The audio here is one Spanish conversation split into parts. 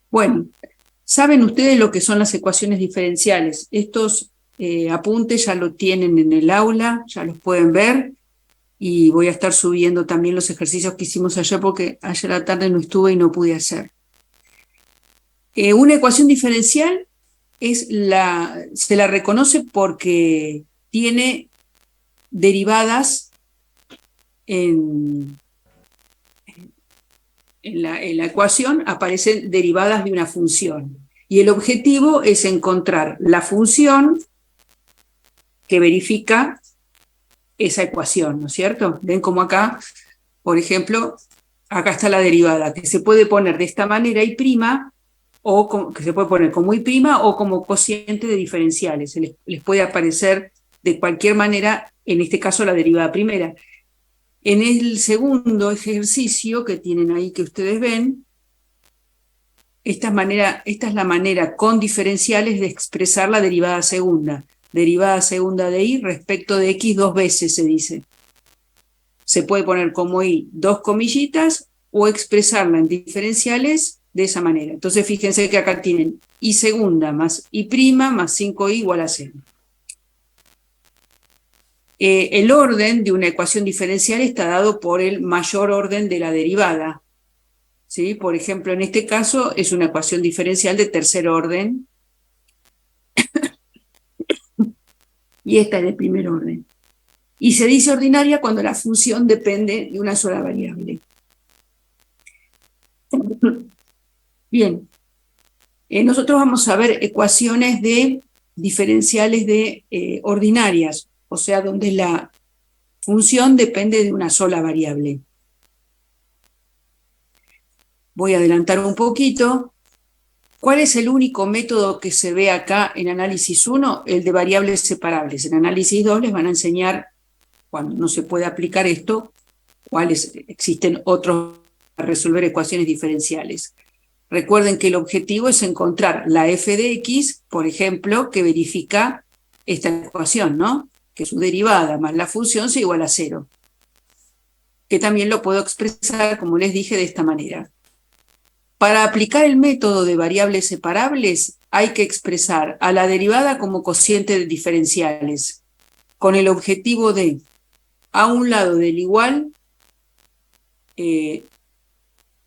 Bueno, ¿saben ustedes lo que son las ecuaciones diferenciales? Estos apuntes ya lo tienen en el aula, ya los pueden ver, y voy a estar subiendo también los ejercicios que hicimos ayer porque ayer a la tarde no estuve y no pude hacer. Una ecuación diferencial se la reconoce porque tiene derivadas en, en la ecuación, aparecen derivadas de una función. Y el objetivo es encontrar la función que verifica esa ecuación, ¿no es cierto? Ven como acá, por ejemplo, acá está la derivada, que se puede poner de esta manera y prima, o que se puede poner como y prima o como cociente de diferenciales. Les puede aparecer de cualquier manera, en este caso la derivada primera. En el segundo ejercicio que tienen ahí que ustedes ven, esta es la manera con diferenciales de expresar la derivada segunda. Derivada segunda de y respecto de x dos veces, se dice. Se puede poner como y dos comillitas o expresarla en diferenciales de esa manera. Entonces fíjense que acá tienen y segunda más y prima más 5y igual a 0. El orden de una ecuación diferencial está dado por el mayor orden de la derivada. ¿Sí? Por ejemplo, en este caso es una ecuación diferencial de tercer orden y esta es de primer orden. Y se dice ordinaria cuando la función depende de una sola variable. Bien, nosotros vamos a ver ecuaciones de diferenciales de ordinarias, o sea, donde la función depende de una sola variable. Voy a adelantar un poquito. ¿Cuál es el único método que se ve acá en análisis 1? El de variables separables. En análisis 2 les van a enseñar, cuando no se puede aplicar esto, cuáles existen otros para resolver ecuaciones diferenciales. Recuerden que el objetivo es encontrar la f de x, por ejemplo, que verifica esta ecuación, ¿no? Que su derivada más la función sea igual a 0. Que también lo puedo expresar, como les dije, de esta manera. Para aplicar el método de variables separables, hay que expresar a la derivada como cociente de diferenciales, con el objetivo de, a un lado del igual,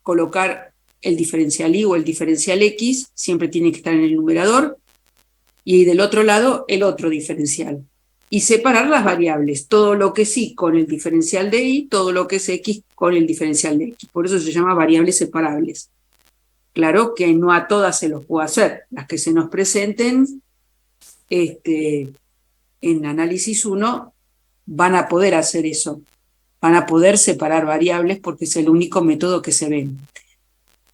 colocar el diferencial y o el diferencial x, siempre tiene que estar en el numerador, y del otro lado el otro diferencial. Y separar las variables, todo lo que es y con el diferencial de y, todo lo que es x con el diferencial de x. Por eso se llama variables separables. Claro que no a todas se los puedo hacer. Las que se nos presenten en análisis 1 van a poder hacer eso. Van a poder separar variables porque es el único método que se ve.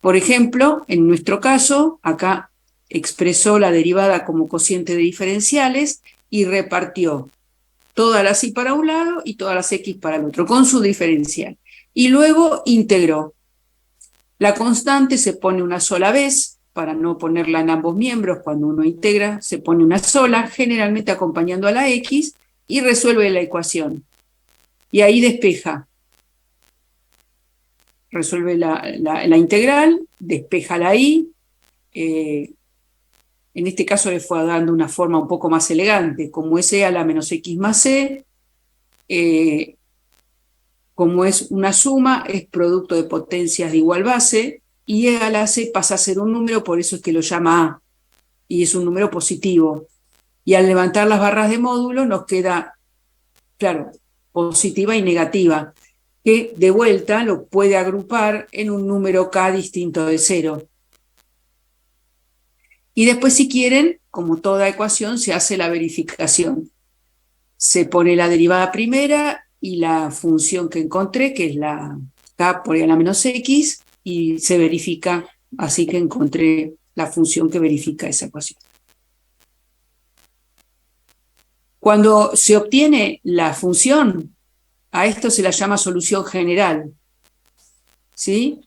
Por ejemplo, en nuestro caso, acá expresó la derivada como cociente de diferenciales y repartió todas las y para un lado y todas las x para el otro, con su diferencial. Y luego integró. La constante se pone una sola vez, para no ponerla en ambos miembros. Cuando uno integra, se pone una sola, generalmente acompañando a la x, y resuelve la ecuación. Y ahí despeja. Resuelve la integral, despeja la y. En este caso le fue dando una forma un poco más elegante, como es e a la menos x más c. Como es una suma, es producto de potencias de igual base, y e a la c pasa a ser un número, por eso es que lo llama a, y es un número positivo. Y al levantar las barras de módulo nos queda, claro, positiva y negativa, que de vuelta lo puede agrupar en un número k distinto de 0. Y después, si quieren, como toda ecuación, se hace la verificación. Se pone la derivada primera y la función que encontré, que es la k por e a la menos x, y se verifica, así que encontré la función que verifica esa ecuación. Cuando se obtiene la función, a esto se la llama solución general. ¿Sí?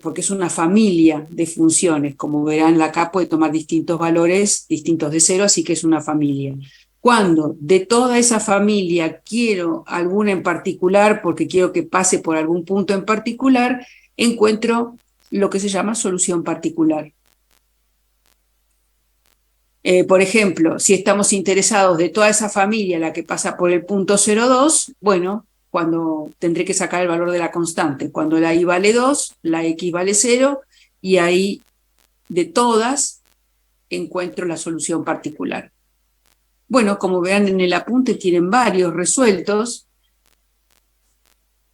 Porque es una familia de funciones, como verán, la k puede tomar distintos valores, distintos de 0, así que es una familia. Cuando de toda esa familia quiero alguna en particular, porque quiero que pase por algún punto en particular, encuentro lo que se llama solución particular. Por ejemplo, si estamos interesados de toda esa familia, la que pasa por el punto 0,2, bueno, cuando tendré que sacar el valor de la constante, cuando la y vale 2, la x vale 0, y ahí de todas encuentro la solución particular. Bueno, como vean en el apunte, tienen varios resueltos.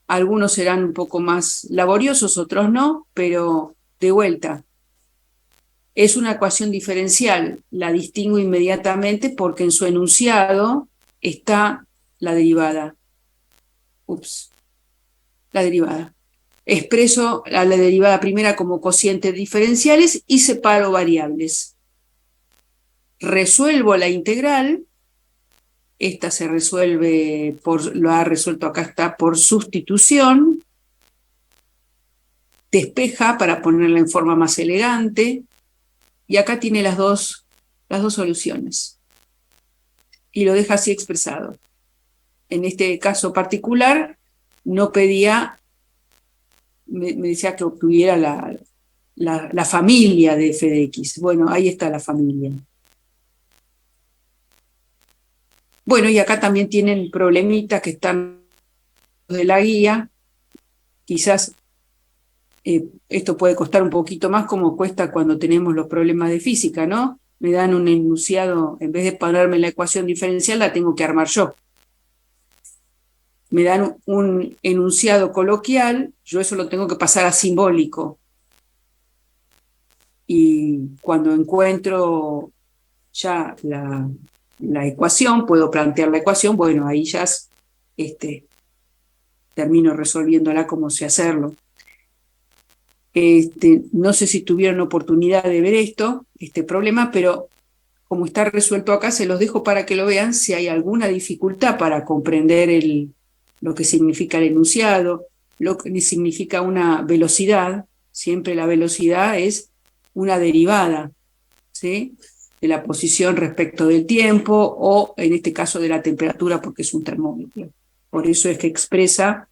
Algunos serán un poco más laboriosos, otros no, pero de vuelta, es una ecuación diferencial, la distingo inmediatamente porque en su enunciado está la derivada. La derivada. Expreso a la derivada primera como cocientes diferenciales y separo variables. Resuelvo la integral, esta se resuelve lo ha resuelto acá está por sustitución, despeja para ponerla en forma más elegante, y acá tiene las dos soluciones. Y lo deja así expresado. En este caso particular, no pedía, me decía que obtuviera la familia de f de x. Bueno, ahí está la familia. Bueno, y acá también tienen problemitas que están de la guía. Quizás esto puede costar un poquito más como cuesta cuando tenemos los problemas de física, ¿no? Me dan un enunciado, en vez de ponerme la ecuación diferencial, la tengo que armar yo. Me dan un enunciado coloquial, yo eso lo tengo que pasar a simbólico. Y cuando encuentro ya la ecuación, puedo plantear la ecuación, bueno, ahí ya termino resolviéndola como sé hacerlo. No sé si tuvieron oportunidad de ver este problema, pero como está resuelto acá, se los dejo para que lo vean si hay alguna dificultad para comprender lo que significa el enunciado, lo que significa una velocidad. Siempre la velocidad es una derivada, ¿sí?, de la posición respecto del tiempo, o en este caso de la temperatura, porque es un termómetro. Por eso es que expresa,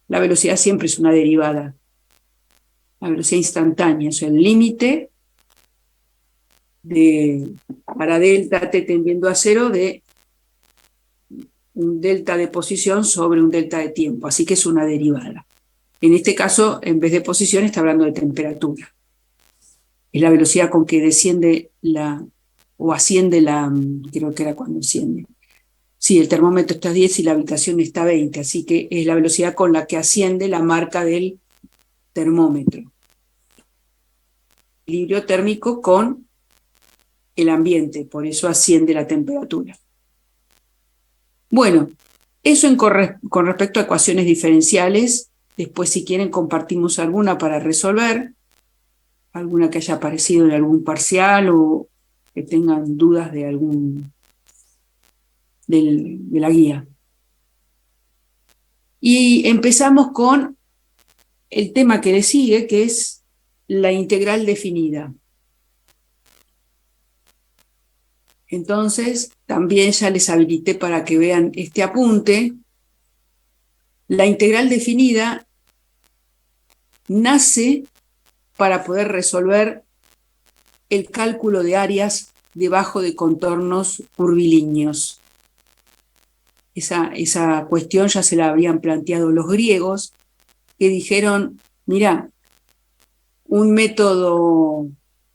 la velocidad siempre es una derivada. La velocidad instantánea, o sea, el límite para delta t tendiendo a 0 de un delta de posición sobre un delta de tiempo, así que es una derivada. En este caso, en vez de posición, está hablando de temperatura. Es la velocidad con que desciende o asciende creo que era cuando asciende. Sí, el termómetro está a 10 y la habitación está a 20, así que es la velocidad con la que asciende la marca del termómetro. Equilibrio térmico con el ambiente, por eso asciende la temperatura. Bueno, eso con respecto a ecuaciones diferenciales. Después, si quieren, compartimos alguna para resolver, alguna que haya aparecido en algún parcial o que tengan dudas de de la guía. Y empezamos con el tema que le sigue, que es la integral definida. Entonces, también ya les habilité para que vean este apunte. La integral definida nace para poder resolver el cálculo de áreas debajo de contornos curvilíneos. Esa cuestión ya se la habían planteado los griegos, que dijeron, mira,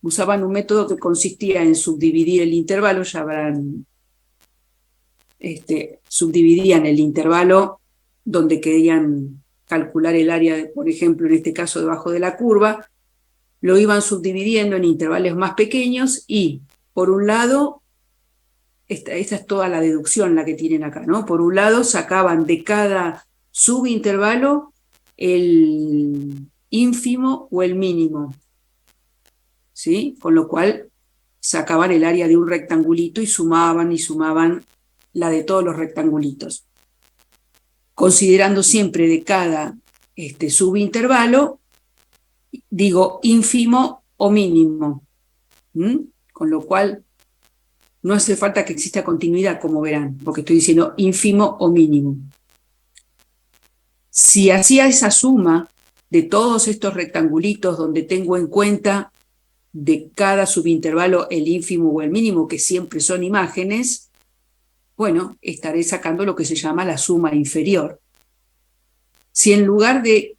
usaban un método que consistía en subdividir el intervalo, ya habrán, subdividían el intervalo donde querían calcular el área, por ejemplo, en este caso debajo de la curva, lo iban subdividiendo en intervalos más pequeños y, por un lado, esa es toda la deducción la que tienen acá, ¿no? Por un lado, sacaban de cada subintervalo el ínfimo o el mínimo, ¿sí? Con lo cual sacaban el área de un rectangulito y sumaban la de todos los rectangulitos, considerando siempre de cada subintervalo, digo ínfimo o mínimo, con lo cual no hace falta que exista continuidad, como verán, porque estoy diciendo ínfimo o mínimo. Si hacía esa suma de todos estos rectangulitos donde tengo en cuenta de cada subintervalo el ínfimo o el mínimo, que siempre son imágenes, bueno, estaré sacando lo que se llama la suma inferior. Si en lugar de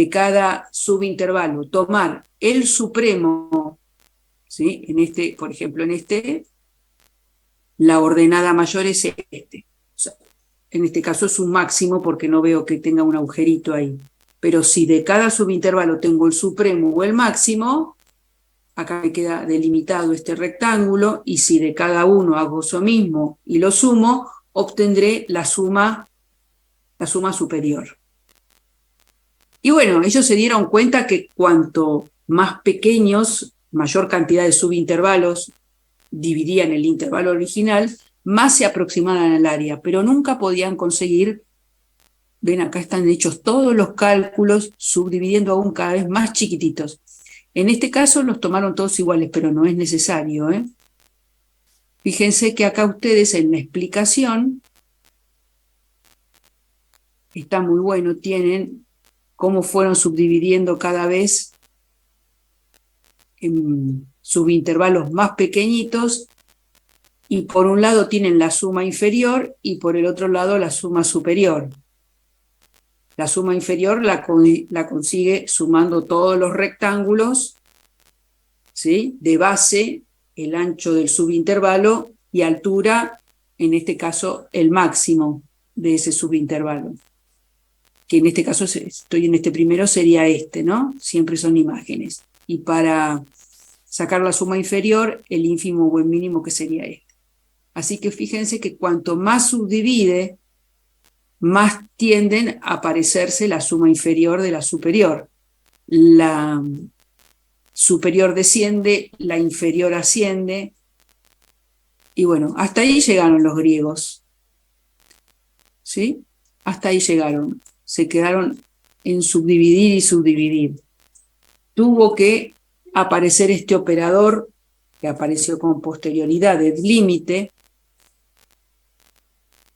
cada subintervalo tomar el supremo, ¿sí? En este, por ejemplo, en este, la ordenada mayor es este. O sea, en este caso es un máximo porque no veo que tenga un agujerito ahí. Pero si de cada subintervalo tengo el supremo o el máximo, acá me queda delimitado este rectángulo, y si de cada uno hago eso mismo y lo sumo, obtendré la suma superior. Y bueno, ellos se dieron cuenta que cuanto más pequeños, mayor cantidad de subintervalos dividían el intervalo original, más se aproximaban al área, pero nunca podían conseguir, ven acá están hechos todos los cálculos, subdividiendo aún cada vez más chiquititos. En este caso los tomaron todos iguales, pero no es necesario, ¿eh? Fíjense que acá ustedes en la explicación, está muy bueno, tienen cómo fueron subdividiendo cada vez en subintervalos más pequeñitos, y por un lado tienen la suma inferior y por el otro lado la suma superior. La suma inferior la consigue sumando todos los rectángulos, ¿sí? De base, el ancho del subintervalo, y altura, en este caso, el máximo de ese subintervalo. Que en este caso, estoy en este primero, sería este, ¿no? Siempre son imágenes. Y para sacar la suma inferior, el ínfimo o el mínimo, que sería este. Así que fíjense que cuanto más subdivide, más tienden a parecerse la suma inferior de la superior. La superior desciende, la inferior asciende, y bueno, hasta ahí llegaron los griegos, ¿sí? Hasta ahí llegaron, se quedaron en subdividir y subdividir. Tuvo que aparecer este operador, que apareció con posterioridad, de límite,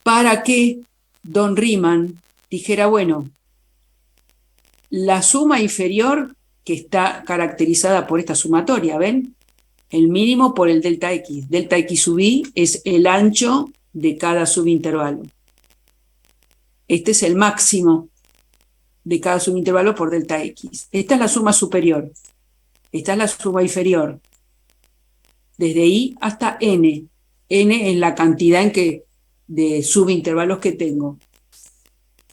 para que Don Riemann dijera, bueno, la suma inferior, que está caracterizada por esta sumatoria, ¿ven? El mínimo por el delta x. Delta x sub i es el ancho de cada subintervalo. Este es el máximo de cada subintervalo por delta x. Esta es la suma superior. Esta es la suma inferior. Desde i hasta n. N es la cantidad de subintervalos que tengo.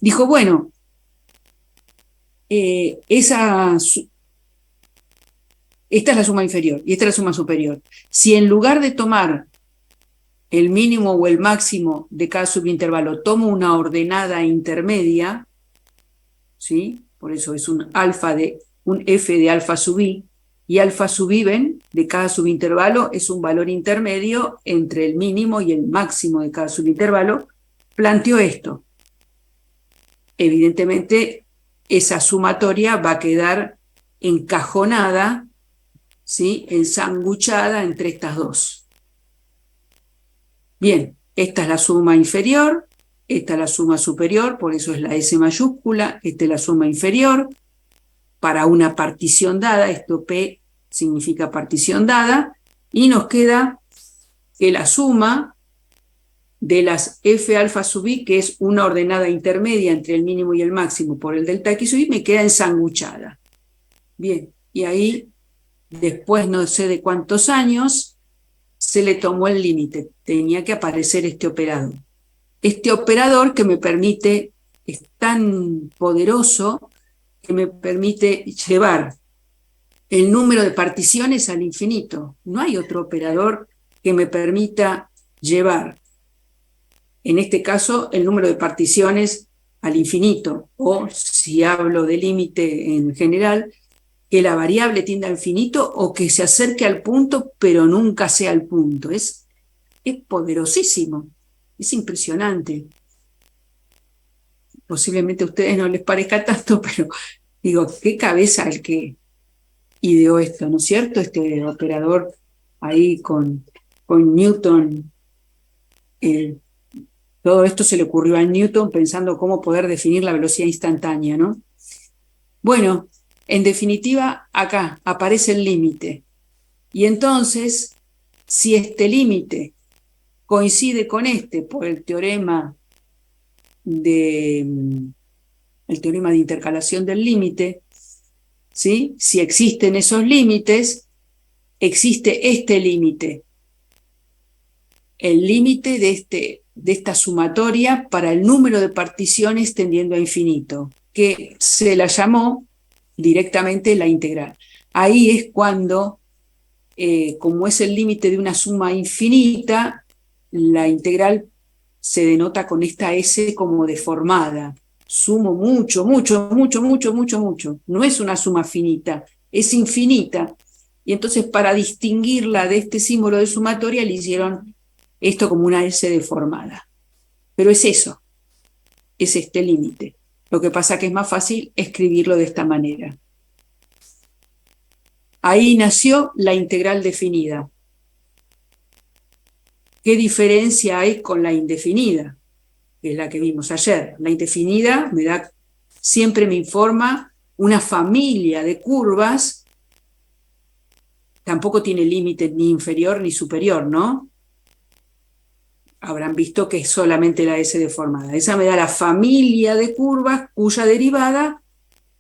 Dijo, bueno, esta es la suma inferior y esta es la suma superior. Si en lugar de tomar el mínimo o el máximo de cada subintervalo, tomo una ordenada intermedia, ¿sí? Por eso es un f de alfa sub i, y alfa sub i, ven, de cada subintervalo es un valor intermedio entre el mínimo y el máximo de cada subintervalo. Planteó esto. Evidentemente, esa sumatoria va a quedar encajonada, ¿sí? Ensanguchada entre estas dos. Bien, esta es la suma inferior, esta es la suma superior, por eso es la S mayúscula, esta es la suma inferior, para una partición dada, esto P significa partición dada, y nos queda que la suma de las F alfa sub i, que es una ordenada intermedia entre el mínimo y el máximo por el delta x sub i, me queda ensanguchada. Bien, y ahí, después no sé de cuántos años, se le tomó el límite. Tenía que aparecer este operador. Este operador que me permite, es tan poderoso, que me permite llevar el número de particiones al infinito. No hay otro operador que me permita llevar, en este caso, el número de particiones al infinito, o si hablo de límite en general, que la variable tienda al infinito o que se acerque al punto, pero nunca sea el punto. Es poderosísimo, es impresionante. Posiblemente a ustedes no les parezca tanto, pero digo, qué cabeza el que ideó esto, ¿no es cierto? Este operador ahí con Newton. Todo esto se le ocurrió a Newton pensando cómo poder definir la velocidad instantánea, ¿no? Bueno, en definitiva, acá aparece el límite. Y entonces, si este límite coincide con este por el teorema de intercalación del límite, ¿sí? Si existen esos límites, existe este límite, el límite de esta sumatoria para el número de particiones tendiendo a infinito, que se la llamó directamente la integral. Ahí es cuando, como es el límite de una suma infinita, la integral se denota con esta S como deformada. Sumo mucho, mucho, mucho, mucho, mucho, mucho. No es una suma finita, es infinita. Y entonces, para distinguirla de este símbolo de sumatoria, le hicieron esto como una S deformada. Pero es eso, es este límite. Lo que pasa que es más fácil escribirlo de esta manera. Ahí nació la integral definida. ¿Qué diferencia hay con la indefinida? Que es la que vimos ayer. La indefinida siempre me informa una familia de curvas, tampoco tiene límite ni inferior ni superior, ¿no? Habrán visto que es solamente la S deformada. Esa me da la familia de curvas cuya derivada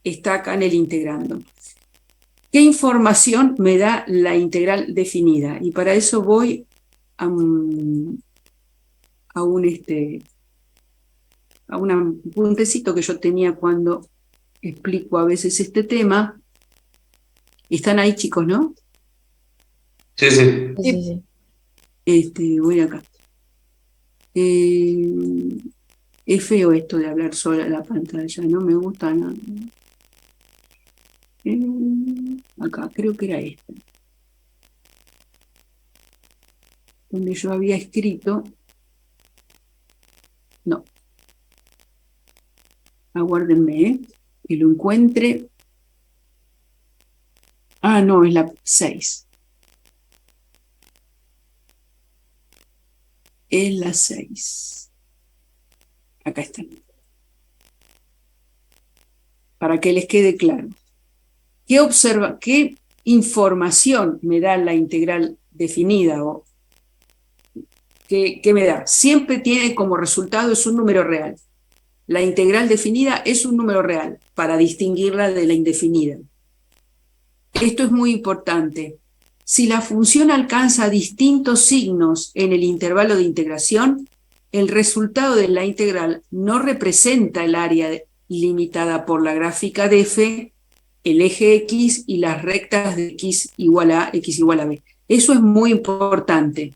está acá en el integrando. ¿Qué información me da la integral definida? Y para eso voy a un puntecito que yo tenía cuando explico a veces este tema. Están ahí, chicos, ¿no? Sí, sí. Sí, sí. Voy acá. Es feo esto de hablar sola en la pantalla, no me gusta nada. Acá, creo que era esta, donde yo había escrito. No. Aguárdenme, que lo encuentre. Ah, no, es la 6. Es la 6. Acá está. Para que les quede claro. ¿Qué información me da la integral definida? O ¿qué me da? Siempre tiene como resultado es un número real. La integral definida es un número real para distinguirla de la indefinida. Esto es muy importante. Si la función alcanza distintos signos en el intervalo de integración, el resultado de la integral no representa el área limitada por la gráfica de f, el eje x y las rectas de x igual a b. Eso es muy importante.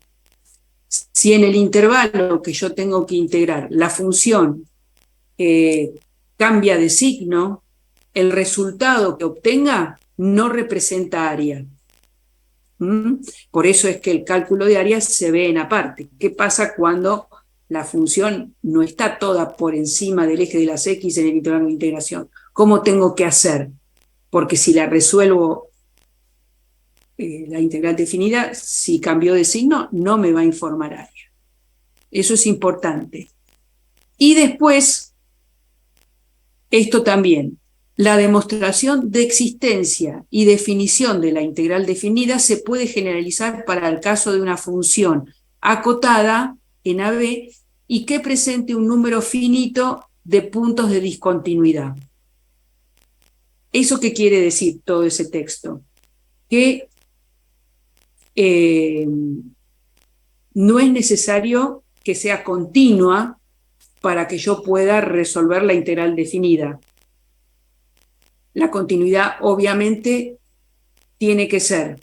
Si en el intervalo que yo tengo que integrar la función cambia de signo, el resultado que obtenga no representa área. Por eso es que el cálculo de área se ve en aparte. ¿Qué pasa cuando la función no está toda por encima del eje de las x en el intervalo de integración? ¿Cómo tengo que hacer? Porque si la resuelvo la integral definida, si cambió de signo, no me va a informar área. Eso es importante. Y después, esto también, la demostración de existencia y definición de la integral definida se puede generalizar para el caso de una función acotada en AB y que presente un número finito de puntos de discontinuidad. ¿Eso qué quiere decir todo ese texto? Que no es necesario que sea continua para que yo pueda resolver la integral definida. La continuidad obviamente tiene que ser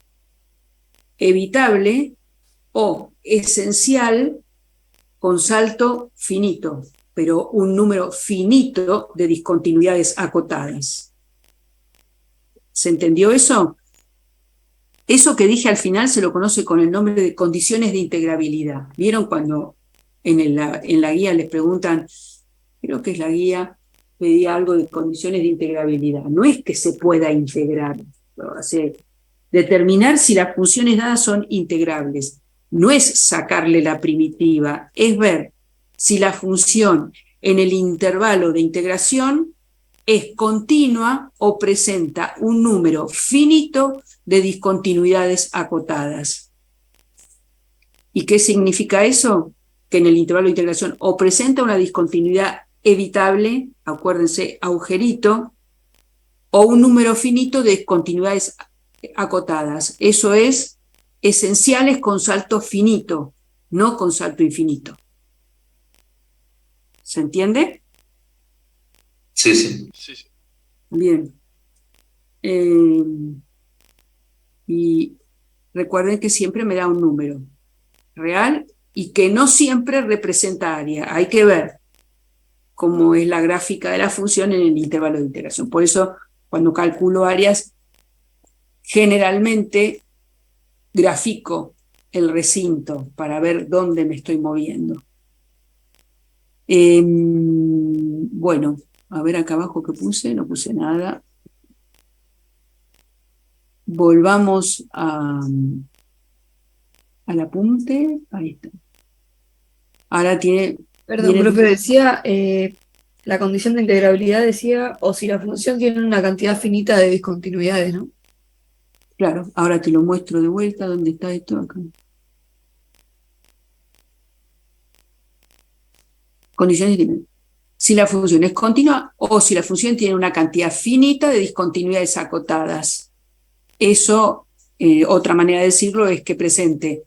evitable o esencial con salto finito, pero un número finito de discontinuidades acotadas. ¿Se entendió eso? Eso que dije al final se lo conoce con el nombre de condiciones de integrabilidad. ¿Vieron cuando en la guía les preguntan, creo que es la guía, pedía algo de condiciones de integrabilidad? No es que se pueda integrar, o sea, determinar si las funciones dadas son integrables. No es sacarle la primitiva, es ver si la función en el intervalo de integración es continua o presenta un número finito de discontinuidades acotadas. ¿Y qué significa eso? Que en el intervalo de integración o presenta una discontinuidad evitable, acuérdense, agujerito, o un número finito de discontinuidades acotadas. Eso es esenciales con salto finito, no con salto infinito. ¿Se entiende? Sí, sí. Sí, sí. Bien. Y recuerden que siempre me da un número real y que no siempre representa área. Hay que ver cómo es la gráfica de la función en el intervalo de integración. Por eso, cuando calculo áreas, generalmente grafico el recinto para ver dónde me estoy moviendo. Bueno, a ver acá abajo qué puse, no puse nada. Volvamos al apunte, ahí está. Ahora Perdón, viene profe, decía, la condición de integrabilidad decía, o si la función tiene una cantidad finita de discontinuidades, ¿no? claro, ahora te lo muestro de vuelta, ¿dónde está esto? Acá. Condiciones de si la función es continua o si la función tiene una cantidad finita de discontinuidades acotadas. Eso, otra manera de decirlo es que presente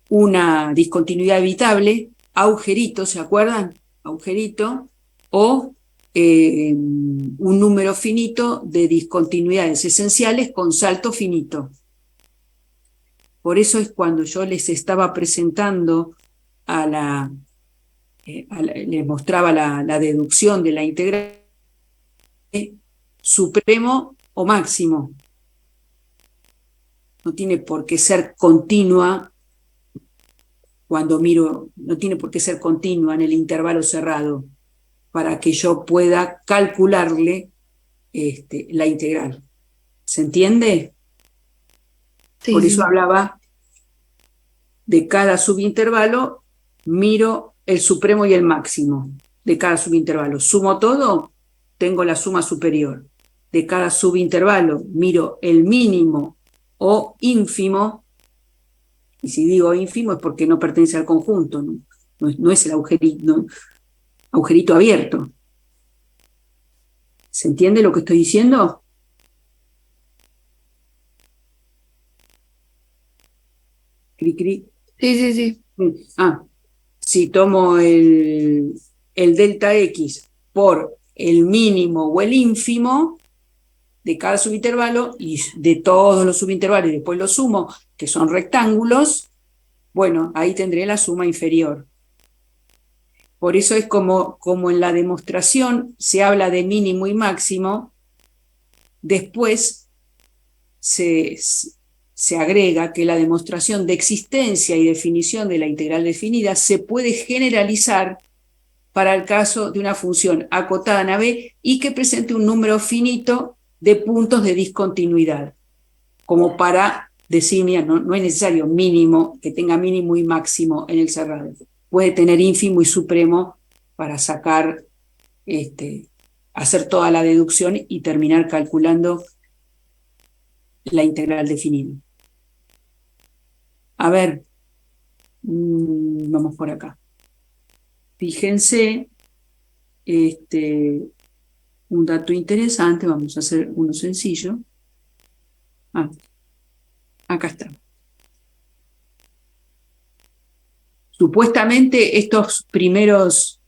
una discontinuidad evitable, agujerito, ¿se acuerdan? Agujerito, o un número finito de discontinuidades esenciales con salto finito. Por eso es cuando yo les estaba presentando les mostraba la deducción de la integral supremo o máximo. No tiene por qué ser continua cuando miro, no tiene por qué ser continua en el intervalo cerrado para que yo pueda calcularle la integral. ¿Se entiende? Sí, Por eso sí. hablaba de cada subintervalo, miro el supremo y el máximo de cada subintervalo. Sumo todo, tengo la suma superior. De cada subintervalo miro el mínimo o ínfimo, y si digo ínfimo es porque no pertenece al conjunto, no es el agujerito abierto. ¿Se entiende lo que estoy diciendo? Cri, cri. Sí, sí, sí. Si tomo el delta X por el mínimo o el ínfimo de cada subintervalo y de todos los subintervalos y después los sumo, que son rectángulos, bueno, ahí tendré la suma inferior. Por eso es como en la demostración se habla de mínimo y máximo, después se agrega que la demostración de existencia y definición de la integral definida se puede generalizar para el caso de una función acotada en AB y que presente un número finito de puntos de discontinuidad, como para decir, mira, no es necesario mínimo, que tenga mínimo y máximo en el cerrado. Puede tener ínfimo y supremo para sacar, hacer toda la deducción y terminar calculando la integral definida. A ver, vamos por acá. Fíjense, un dato interesante, vamos a hacer uno sencillo. Acá está. Supuestamente estos primeros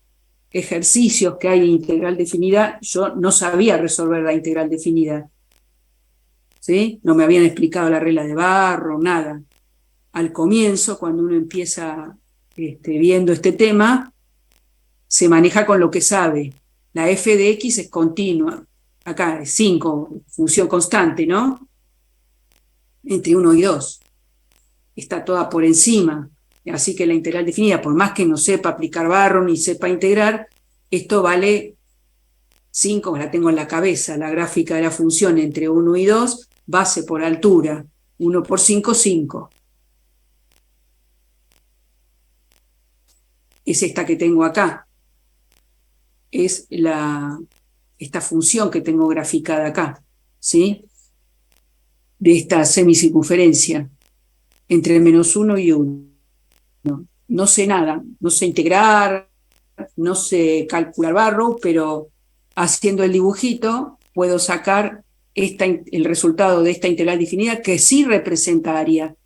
ejercicios que hay en integral definida, yo no sabía resolver la integral definida. ¿Sí? No me habían explicado la regla de Barro, nada. Al comienzo, cuando uno empieza viendo este tema, se maneja con lo que sabe. La f de x es continua. Acá es 5, función constante, ¿no? Entre 1 y 2. Está toda por encima. Así que la integral definida, por más que no sepa aplicar Barro ni sepa integrar, esto vale 5, la tengo en la cabeza, la gráfica de la función entre 1 y 2, base por altura, 1 por 5, 5. Es esta que tengo acá. Es la esta función que tengo graficada acá, ¿sí? De esta semicircunferencia entre -1 y 1. No sé nada, no sé integrar, no sé calcular barro, pero haciendo el dibujito puedo sacar el resultado de esta integral definida, que sí representa área,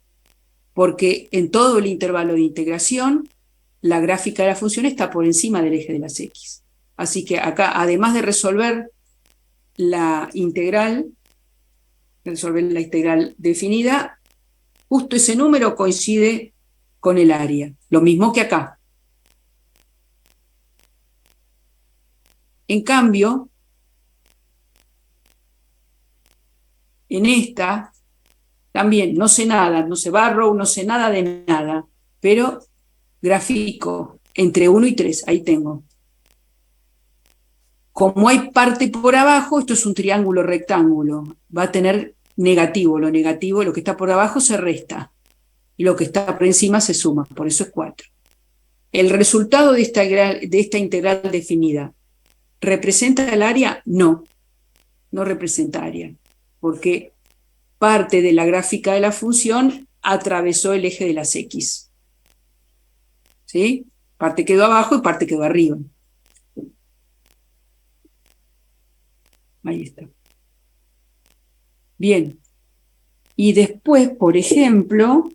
porque en todo el intervalo de integración la gráfica de la función está por encima del eje de las X. Así que acá, además de resolver la integral definida, justo ese número coincide con el área, lo mismo que acá. En cambio, en esta, también no sé nada, no sé barro, no sé nada de nada, pero grafico entre 1 y 3, ahí tengo. Como hay parte por abajo, esto es un triángulo rectángulo, va a tener negativo, lo que está por abajo se resta, y lo que está por encima se suma, por eso es 4. ¿El resultado de esta integral definida representa el área? No, no representa área, porque parte de la gráfica de la función atravesó el eje de las X. ¿Sí? Parte quedó abajo y parte quedó arriba. Ahí está. Bien. Y después, por ejemplo,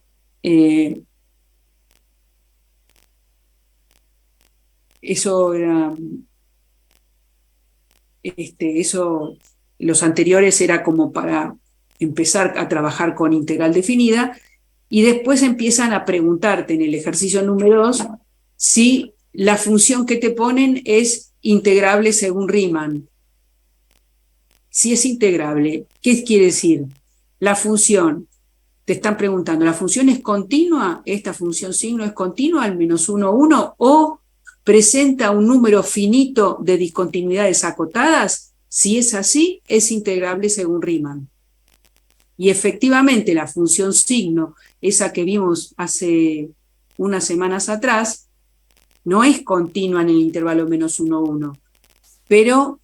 los anteriores era como para empezar a trabajar con integral definida, y después empiezan a preguntarte en el ejercicio número 2 si la función que te ponen es integrable según Riemann. Si es integrable, ¿qué quiere decir? La función, te están preguntando, ¿la función es continua? ¿Esta función signo es continua al -1, 1? ¿O presenta un número finito de discontinuidades acotadas? Si es así, es integrable según Riemann. Y efectivamente la función signo, esa que vimos hace unas semanas atrás, no es continua en el intervalo -1, 1, pero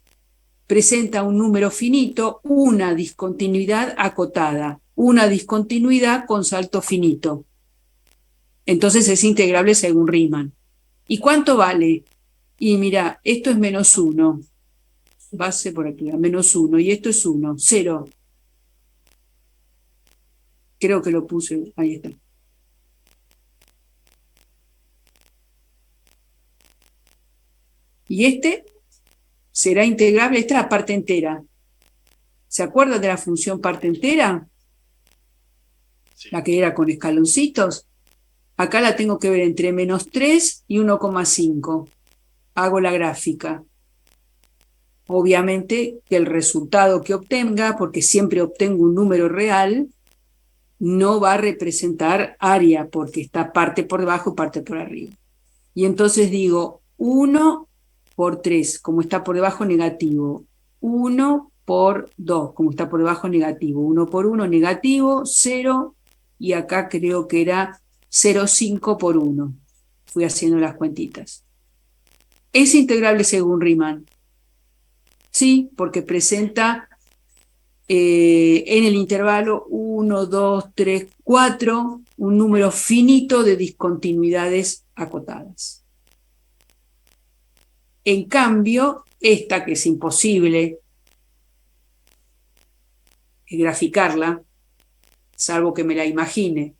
presenta un número finito, una discontinuidad acotada, una discontinuidad con salto finito. Entonces es integrable según Riemann. ¿Y cuánto vale? Y mira, esto es -1, base por aquí, -1, y esto es 1, 0. Creo que lo puse, ahí está. Y este será integrable, esta es la parte entera. ¿Se acuerdan de la función parte entera? Sí. La que era con escaloncitos. Acá la tengo que ver entre -3 y 1,5. Hago la gráfica. Obviamente que el resultado que obtenga, porque siempre obtengo un número real, no va a representar área, porque está parte por debajo y parte por arriba. Y entonces digo 1 por 3, como está por debajo, negativo. 1 por 2, como está por debajo, negativo. 1 por 1, negativo, 0, y acá creo que era 0,5 por 1. Fui haciendo las cuentitas. ¿Es integrable según Riemann? Sí, porque presenta en el intervalo 1, 2, 3, 4, un número finito de discontinuidades acotadas. En cambio, esta, que es imposible graficarla, salvo que me la imagine.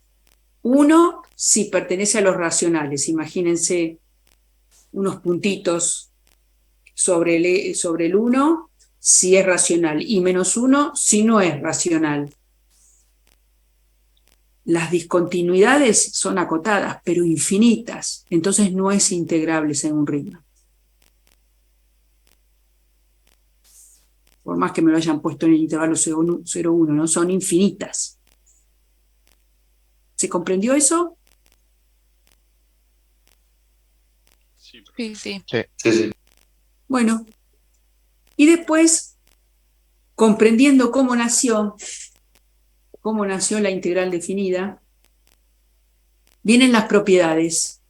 1, si pertenece a los racionales, imagínense unos puntitos sobre el 1, si es racional, y -1 si no es racional. Las discontinuidades son acotadas, pero infinitas, entonces no es integrable según Riemann. Por más que me lo hayan puesto en el intervalo 0,1, ¿no? Son infinitas. ¿Se comprendió eso? Sí. Sí. Bueno, y después, comprendiendo cómo nació la integral definida, vienen las propiedades.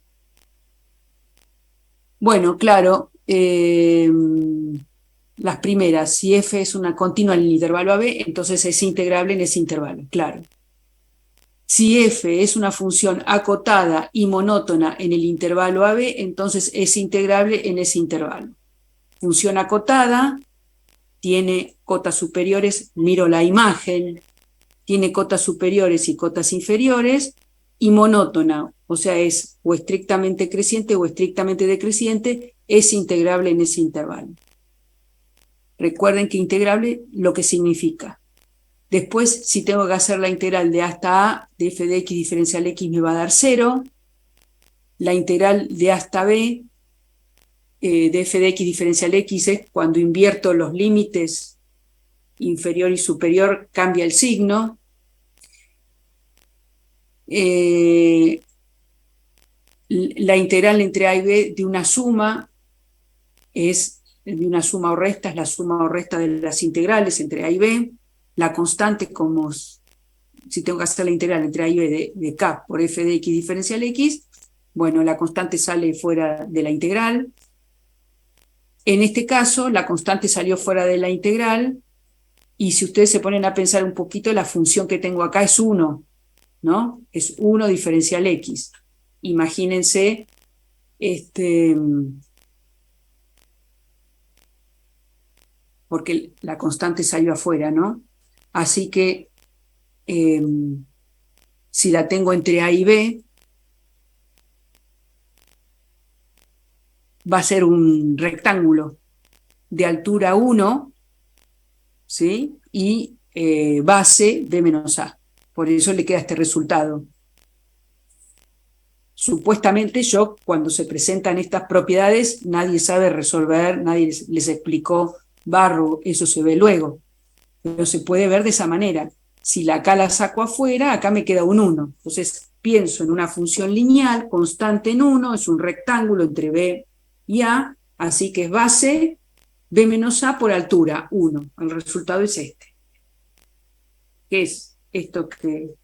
Bueno, claro, Las primeras, si f es una continua en el intervalo AB, entonces es integrable en ese intervalo, claro. Si f es una función acotada y monótona en el intervalo AB, entonces es integrable en ese intervalo. Función acotada, tiene cotas superiores, miro la imagen, tiene cotas superiores y cotas inferiores, y monótona, o sea, es o estrictamente creciente o estrictamente decreciente, es integrable en ese intervalo. Recuerden que integrable lo que significa. Después, si tengo que hacer la integral de hasta a de f de x diferencial x me va a dar 0, la integral de hasta b de f de x diferencial x es cuando invierto los límites inferior y superior, cambia el signo. La integral entre a y b de una suma es de una suma o resta, es la suma o resta de las integrales entre a y b. La constante, como si tengo que hacer la integral entre a y b de k por f de x diferencial x, bueno, la constante sale fuera de la integral. En este caso, la constante salió fuera de la integral, y si ustedes se ponen a pensar un poquito, la función que tengo acá es 1, ¿no? Es 1 diferencial x. Imagínense, porque la constante salió afuera, ¿no? Así que, si la tengo entre a y b, va a ser un rectángulo de altura 1, ¿sí? Y base b menos a. Por eso le queda este resultado. Supuestamente yo, cuando se presentan estas propiedades, nadie sabe resolver, nadie les explicó, barro, eso se ve luego. Pero se puede ver de esa manera. Si la acá la saco afuera, acá me queda un 1. Entonces pienso en una función lineal, constante en 1, es un rectángulo entre b y a, así que es base b menos a por altura, 1. El resultado es este. ¿Qué es esto que,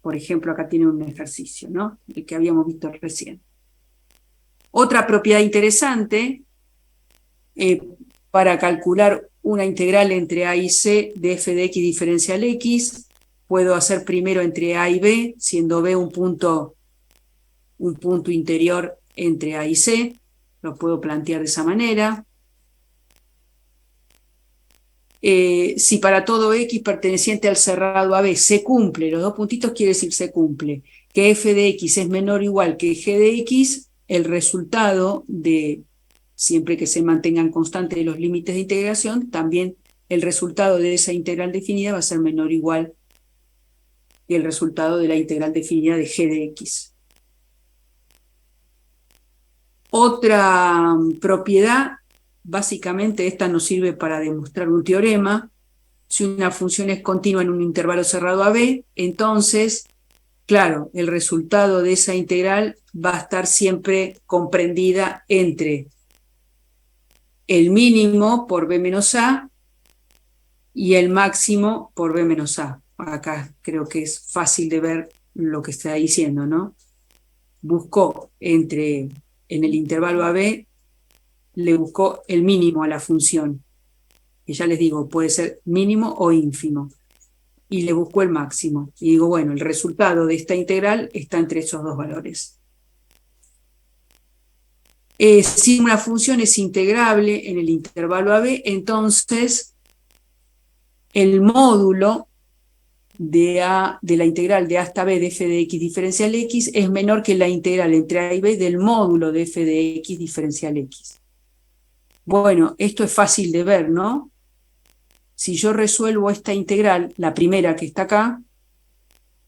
por ejemplo, acá tiene un ejercicio, ¿no? El que habíamos visto recién. Otra propiedad interesante, para calcular una integral entre a y c de f de x diferencial x, puedo hacer primero entre a y b, siendo b un punto interior entre a y c, lo puedo plantear de esa manera. Si para todo x perteneciente al cerrado AB se cumple, los dos puntitos quiere decir se cumple, que f de x es menor o igual que g de x, el resultado de, siempre que se mantengan constantes los límites de integración, también el resultado de esa integral definida va a ser menor o igual que el resultado de la integral definida de g de x. Otra propiedad, básicamente esta nos sirve para demostrar un teorema. Si una función es continua en un intervalo cerrado AB, entonces, claro, el resultado de esa integral va a estar siempre comprendida entre el mínimo por b menos a y el máximo por b menos a. Acá creo que es fácil de ver lo que está diciendo, ¿no? Buscó en el intervalo AB, le buscó el mínimo a la función, que ya les digo, puede ser mínimo o ínfimo, y le buscó el máximo. Y digo, bueno, el resultado de esta integral está entre esos dos valores. Si una función es integrable en el intervalo AB, entonces el módulo de la integral de a hasta b de f de x diferencial x es menor que la integral entre a y b del módulo de f de x diferencial x. Bueno, esto es fácil de ver, ¿no? Si yo resuelvo esta integral, la primera que está acá,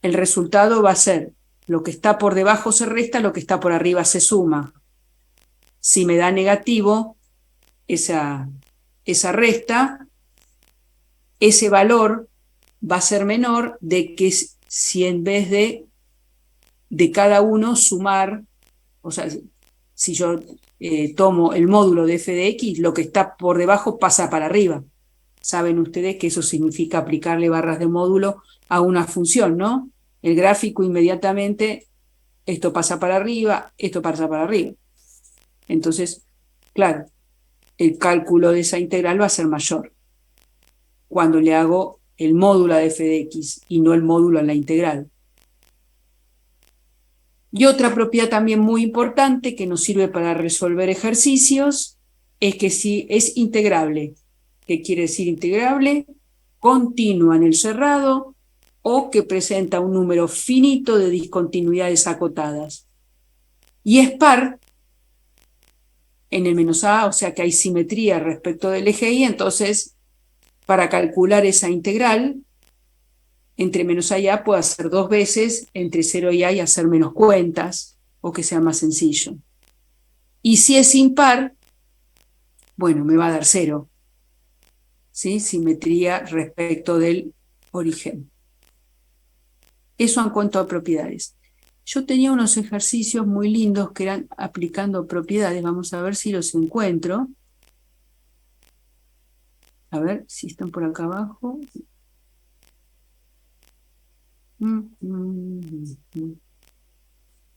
el resultado va a ser lo que está por debajo se resta, lo que está por arriba se suma. Si me da negativo esa resta, ese valor va a ser menor de que si en vez de cada uno sumar, o sea, si yo tomo el módulo de f de x, lo que está por debajo pasa para arriba. Saben ustedes que eso significa aplicarle barras de módulo a una función, ¿no? El gráfico inmediatamente, esto pasa para arriba, esto pasa para arriba. Entonces, claro, el cálculo de esa integral va a ser mayor cuando le hago el módulo de f de x y no el módulo a la integral. Y otra propiedad también muy importante que nos sirve para resolver ejercicios es que si es integrable, ¿qué quiere decir integrable? Continua en el cerrado o que presenta un número finito de discontinuidades acotadas. Y es par en el menos a, o sea que hay simetría respecto del eje y, entonces para calcular esa integral entre menos a y a puedo hacer 2 veces, entre 0 y a y hacer menos cuentas, o que sea más sencillo. Y si es impar, bueno, me va a dar 0. ¿Sí? Simetría respecto del origen. Eso en cuanto a propiedades. Yo tenía unos ejercicios muy lindos que eran aplicando propiedades. Vamos a ver si los encuentro. A ver si están por acá abajo.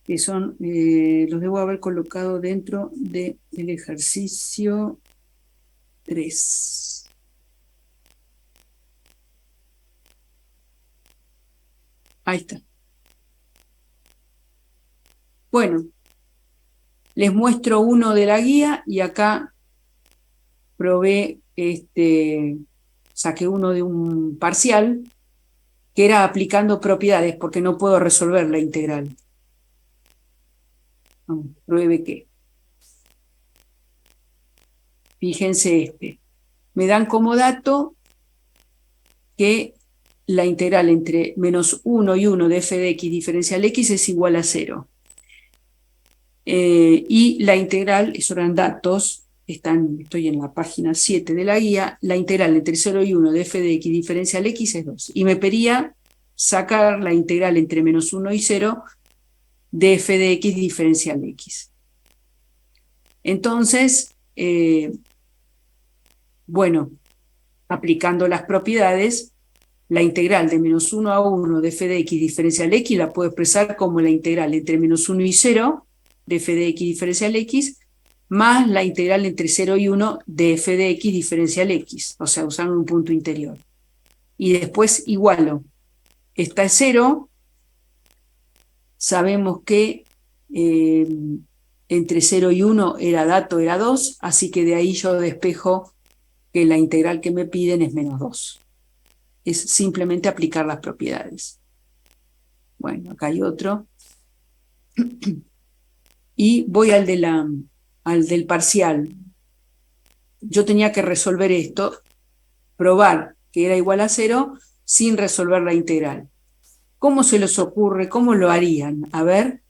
Que son, los debo haber colocado dentro del ejercicio 3. Ahí está. Bueno, les muestro uno de la guía y acá probé, saqué uno de un parcial que era aplicando propiedades porque no puedo resolver la integral. Vamos, pruebe qué. Fíjense me dan como dato que la integral entre menos 1 y 1 de f de x diferencial x es igual a 0. Y la integral, esos eran datos, estoy en la página 7 de la guía, la integral entre 0 y 1 de f de x diferencial x es 2. Y me pedía sacar la integral entre menos 1 y 0 de f de x diferencial x. Entonces, bueno, aplicando las propiedades, la integral de menos 1 a 1 de f de x diferencial x la puedo expresar como la integral entre menos 1 y 0 de f de x diferencial x más la integral entre 0 y 1 de f de x diferencial x, o sea, usando un punto interior. Y después igualo. Esta es 0, sabemos que entre 0 y 1 era 2, así que de ahí yo despejo que la integral que me piden es menos 2. Es simplemente aplicar las propiedades. Bueno, acá hay otro. Y voy al del parcial. Yo tenía que resolver esto, probar que era igual a 0 sin resolver la integral. ¿Cómo se les ocurre? ¿Cómo lo harían? A ver,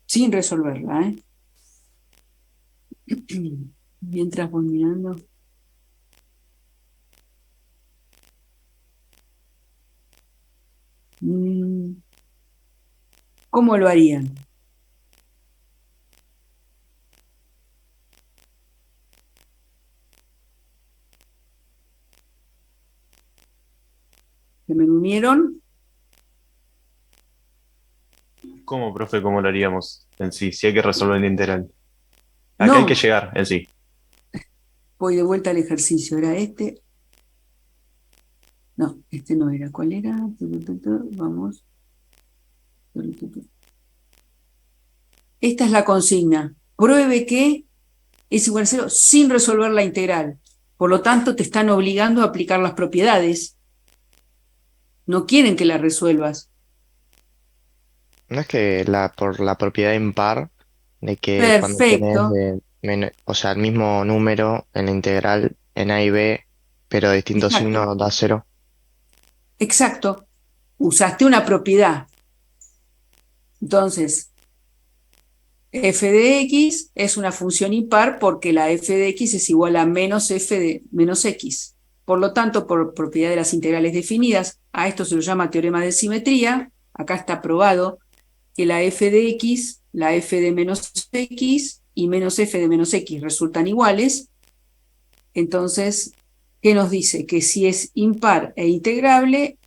sin resolverla, Mientras voy mirando. ¿Cómo lo harían? ¿Se me durmieron? ¿Cómo, profe? ¿Cómo lo haríamos en sí? Si hay que resolver el integral. Acá hay No, que llegar en sí. voy de vuelta al ejercicio. ¿Era este? No, este no era. ¿Cuál era? Vamos. Esta es la consigna. Pruebe que es igual a 0 sin resolver la integral. Por lo tanto, te están obligando a aplicar las propiedades. No quieren que las resuelvas. No es que por la propiedad impar de que cuando tenés Perfecto. o sea, el mismo número en la integral en A y B, pero de distinto Exacto. signo da 0. Exacto. Usaste una propiedad. Entonces, f de x es una función impar porque la f de x es igual a menos f de menos x. Por lo tanto, por propiedad de las integrales definidas, a esto se lo llama teorema de simetría. Acá está probado que la f de x, la f de menos x y menos f de menos x resultan iguales. Entonces, ¿qué nos dice? Que si es impar e integrable,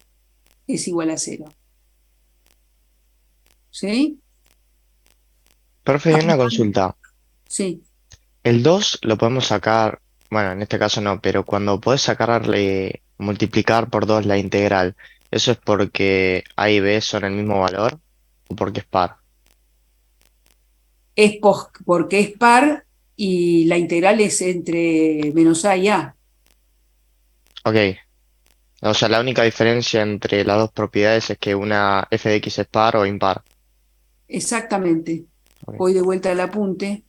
es igual a 0. ¿Sí? Profe, una consulta. Sí. El 2 lo podemos sacar, bueno, en este caso no, pero cuando podés sacarle, multiplicar por 2 la integral, ¿eso es porque A y B son el mismo valor o porque es par? Es porque es par y la integral es entre menos a y a. Ok, o sea, la única diferencia entre las dos propiedades es que una f de x es par o impar. Exactamente. Ok. Voy de vuelta al apunte.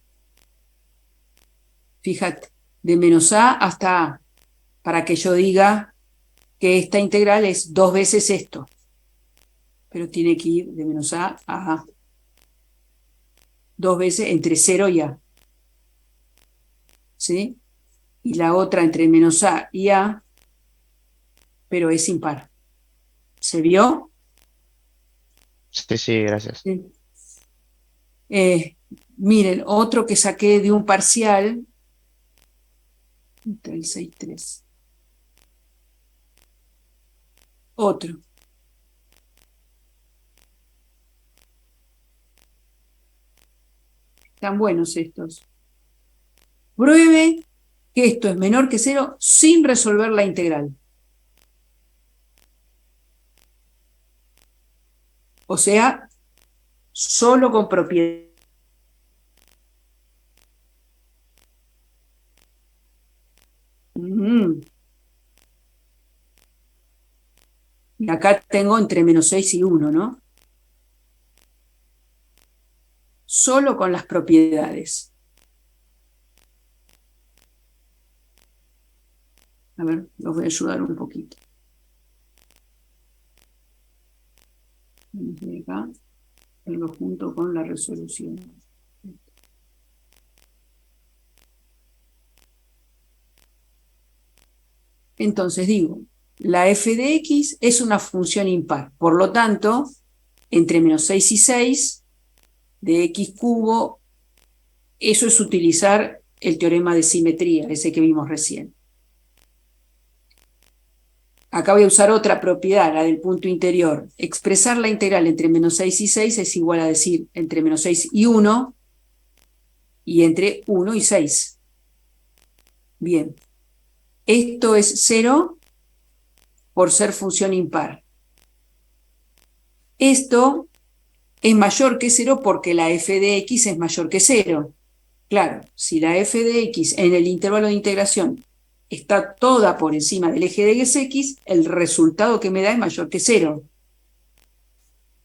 Fíjate, de menos a hasta a, para que yo diga que esta integral es 2 veces esto. Pero tiene que ir de menos a a. 2 veces entre 0 y a. ¿Sí? Y la otra entre menos a y a, pero es impar. ¿Se vio? Sí, sí, gracias. Sí. Miren, otro que saqué de un parcial, el 6.3. Otro. Están buenos estos. Pruebe que esto es menor que 0 sin resolver la integral. O sea, solo con propiedad. Y acá tengo entre menos 6 y 1, ¿no? Solo con las propiedades. A ver, los voy a ayudar un poquito. Desde acá, tengo junto con la resolución. Entonces digo, la f de x es una función impar. Por lo tanto, entre menos 6 y 6 de x cubo, eso es utilizar el teorema de simetría, ese que vimos recién. Acá voy a usar otra propiedad, la del punto interior. Expresar la integral entre menos 6 y 6 es igual a decir entre menos 6 y 1 y entre 1 y 6. Bien. Esto es 0 por ser función impar. Esto es mayor que 0 porque la f de x es mayor que 0. Claro, si la f de x en el intervalo de integración está toda por encima del eje de x, el resultado que me da es mayor que 0.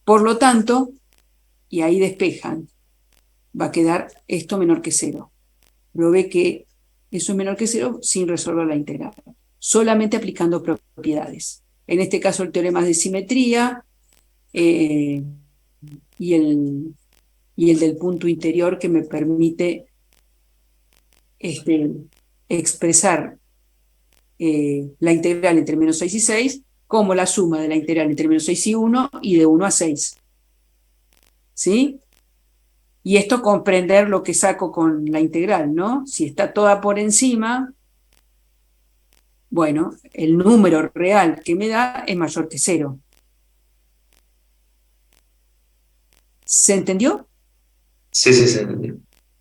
Por lo tanto, y ahí despejan, va a quedar esto menor que 0. Pero ve que eso es menor que 0 sin resolver la integral, solamente aplicando propiedades. En este caso el teorema de simetría y el del punto interior que me permite expresar la integral entre menos 6 y 6 como la suma de la integral entre menos 6 y 1 y de 1 a 6. ¿Sí? Y esto comprender lo que saco con la integral, ¿no? Si está toda por encima, bueno, el número real que me da es mayor que 0. ¿Se entendió? Sí, sí, sí.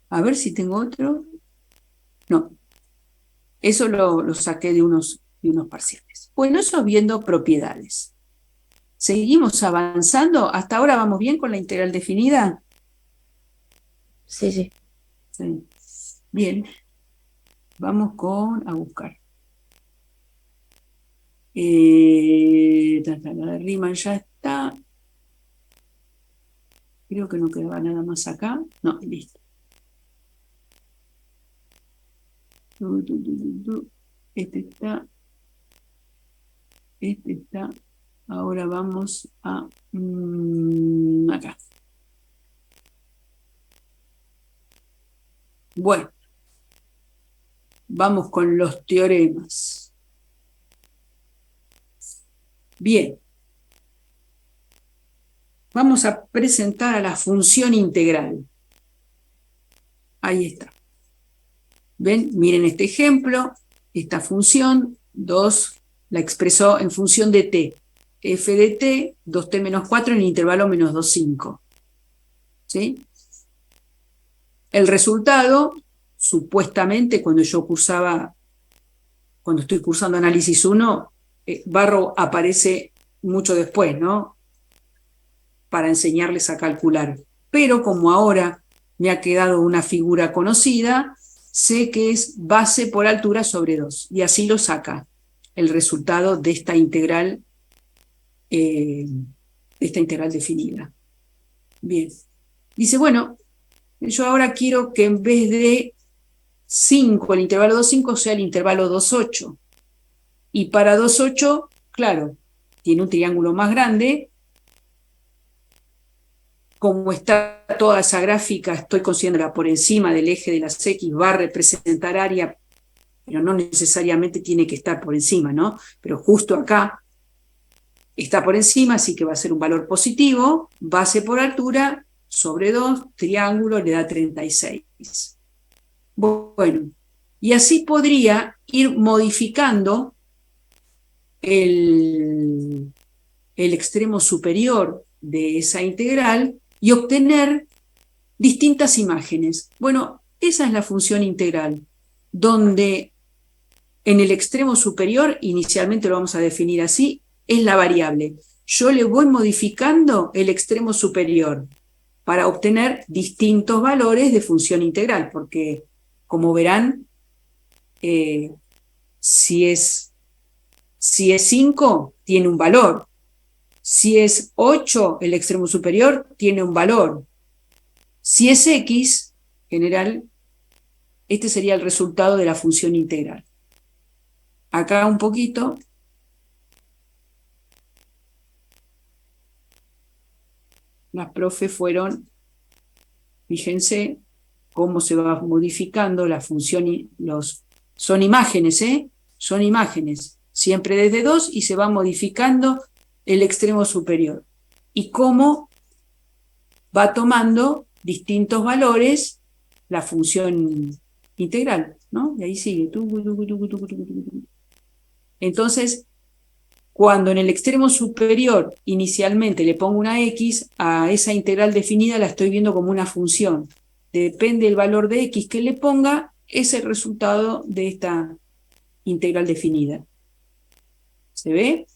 A ver si tengo otro. No. Eso lo saqué de unos parciales. Bueno, eso viendo propiedades. ¿Seguimos avanzando? ¿Hasta ahora vamos bien con la integral definida? Sí, sí. Sí. Bien. Vamos a buscar. La de Riemann ya está. Creo que no quedaba nada más acá. No, listo. Este está. Este está. Ahora vamos a acá. Bueno, vamos con los teoremas. Bien. Vamos a presentar a la función integral. Ahí está. ¿Ven? Miren este ejemplo. Esta función, 2, la expresó en función de t. F de t, 2t menos 4 en el intervalo menos 2, 5. ¿Sí? El resultado supuestamente cuando cuando estoy cursando análisis 1, barro aparece mucho después, ¿no? Para enseñarles a calcular. Pero como ahora me ha quedado una figura conocida, sé que es base por altura sobre 2, y así lo saca el resultado de esta integral definida. Bien. Dice, bueno, yo ahora quiero que en vez de 5, el intervalo 2,5 sea el intervalo 2,8. Y para 2,8, claro, tiene un triángulo más grande. Como está toda esa gráfica, estoy considerándola por encima del eje de las X, va a representar área, pero no necesariamente tiene que estar por encima, ¿no? Pero justo acá está por encima, así que va a ser un valor positivo, base por altura, sobre 2, triángulo, le da 36. Bueno, y así podría ir modificando el extremo superior de esa integral y obtener distintas imágenes. Bueno, esa es la función integral, donde en el extremo superior, inicialmente lo vamos a definir así, es la variable. Yo le voy modificando el extremo superior para obtener distintos valores de función integral, porque, como verán, si es 5, tiene un valor. Si es 8, el extremo superior tiene un valor. Si es X, general, este sería el resultado de la función integral. Acá un poquito. Las profes fueron, fíjense cómo se va modificando la función, son imágenes, son imágenes, siempre desde 2 y se va modificando el extremo superior. Y cómo va tomando distintos valores la función integral, ¿no? Y ahí sigue. Entonces, cuando en el extremo superior inicialmente le pongo una X, a esa integral definida la estoy viendo como una función. Depende del valor de X que le ponga, es el resultado de esta integral definida. ¿Se ve?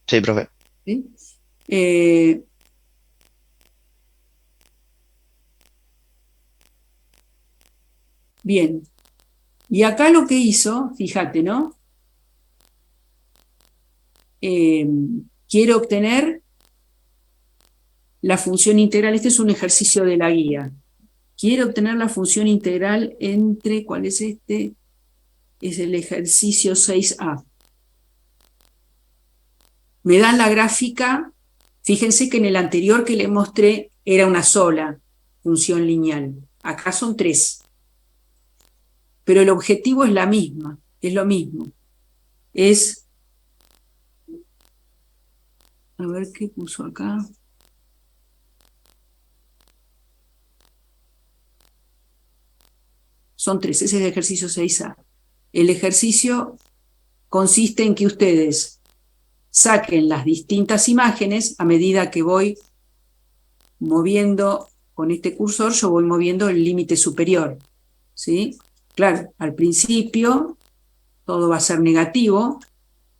Sí, profe. ¿Sí? Bien. Y acá lo que hizo, fíjate, ¿no? Quiero obtener la función integral. Este es un ejercicio de la guía. Quiero obtener la función integral entre, ¿cuál es este? Es el ejercicio 6A. Me dan la gráfica, fíjense que en el anterior que les mostré era una sola función lineal. Acá son 3. Pero el objetivo es lo mismo. Es, a ver qué puso acá. Son 3, ese es el ejercicio 6A. El ejercicio consiste en que ustedes saquen las distintas imágenes a medida que voy moviendo con este cursor, yo voy moviendo el límite superior, ¿sí? Claro, al principio todo va a ser negativo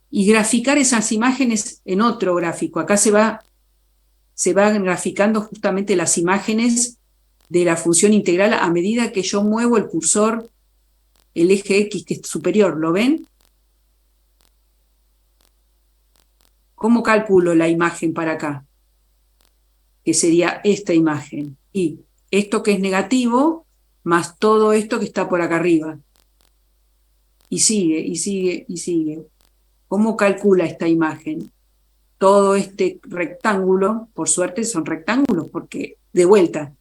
y graficar esas imágenes en otro gráfico. Acá se va graficando justamente las imágenes de la función integral a medida que yo muevo el cursor, el eje X que es superior, ¿lo ven? ¿Cómo calculo la imagen para acá? Que sería esta imagen. Y esto que es negativo, más todo esto que está por acá arriba. Y sigue, y sigue, y sigue. ¿Cómo calcula esta imagen? Todo este rectángulo, por suerte son rectángulos, porque de vuelta,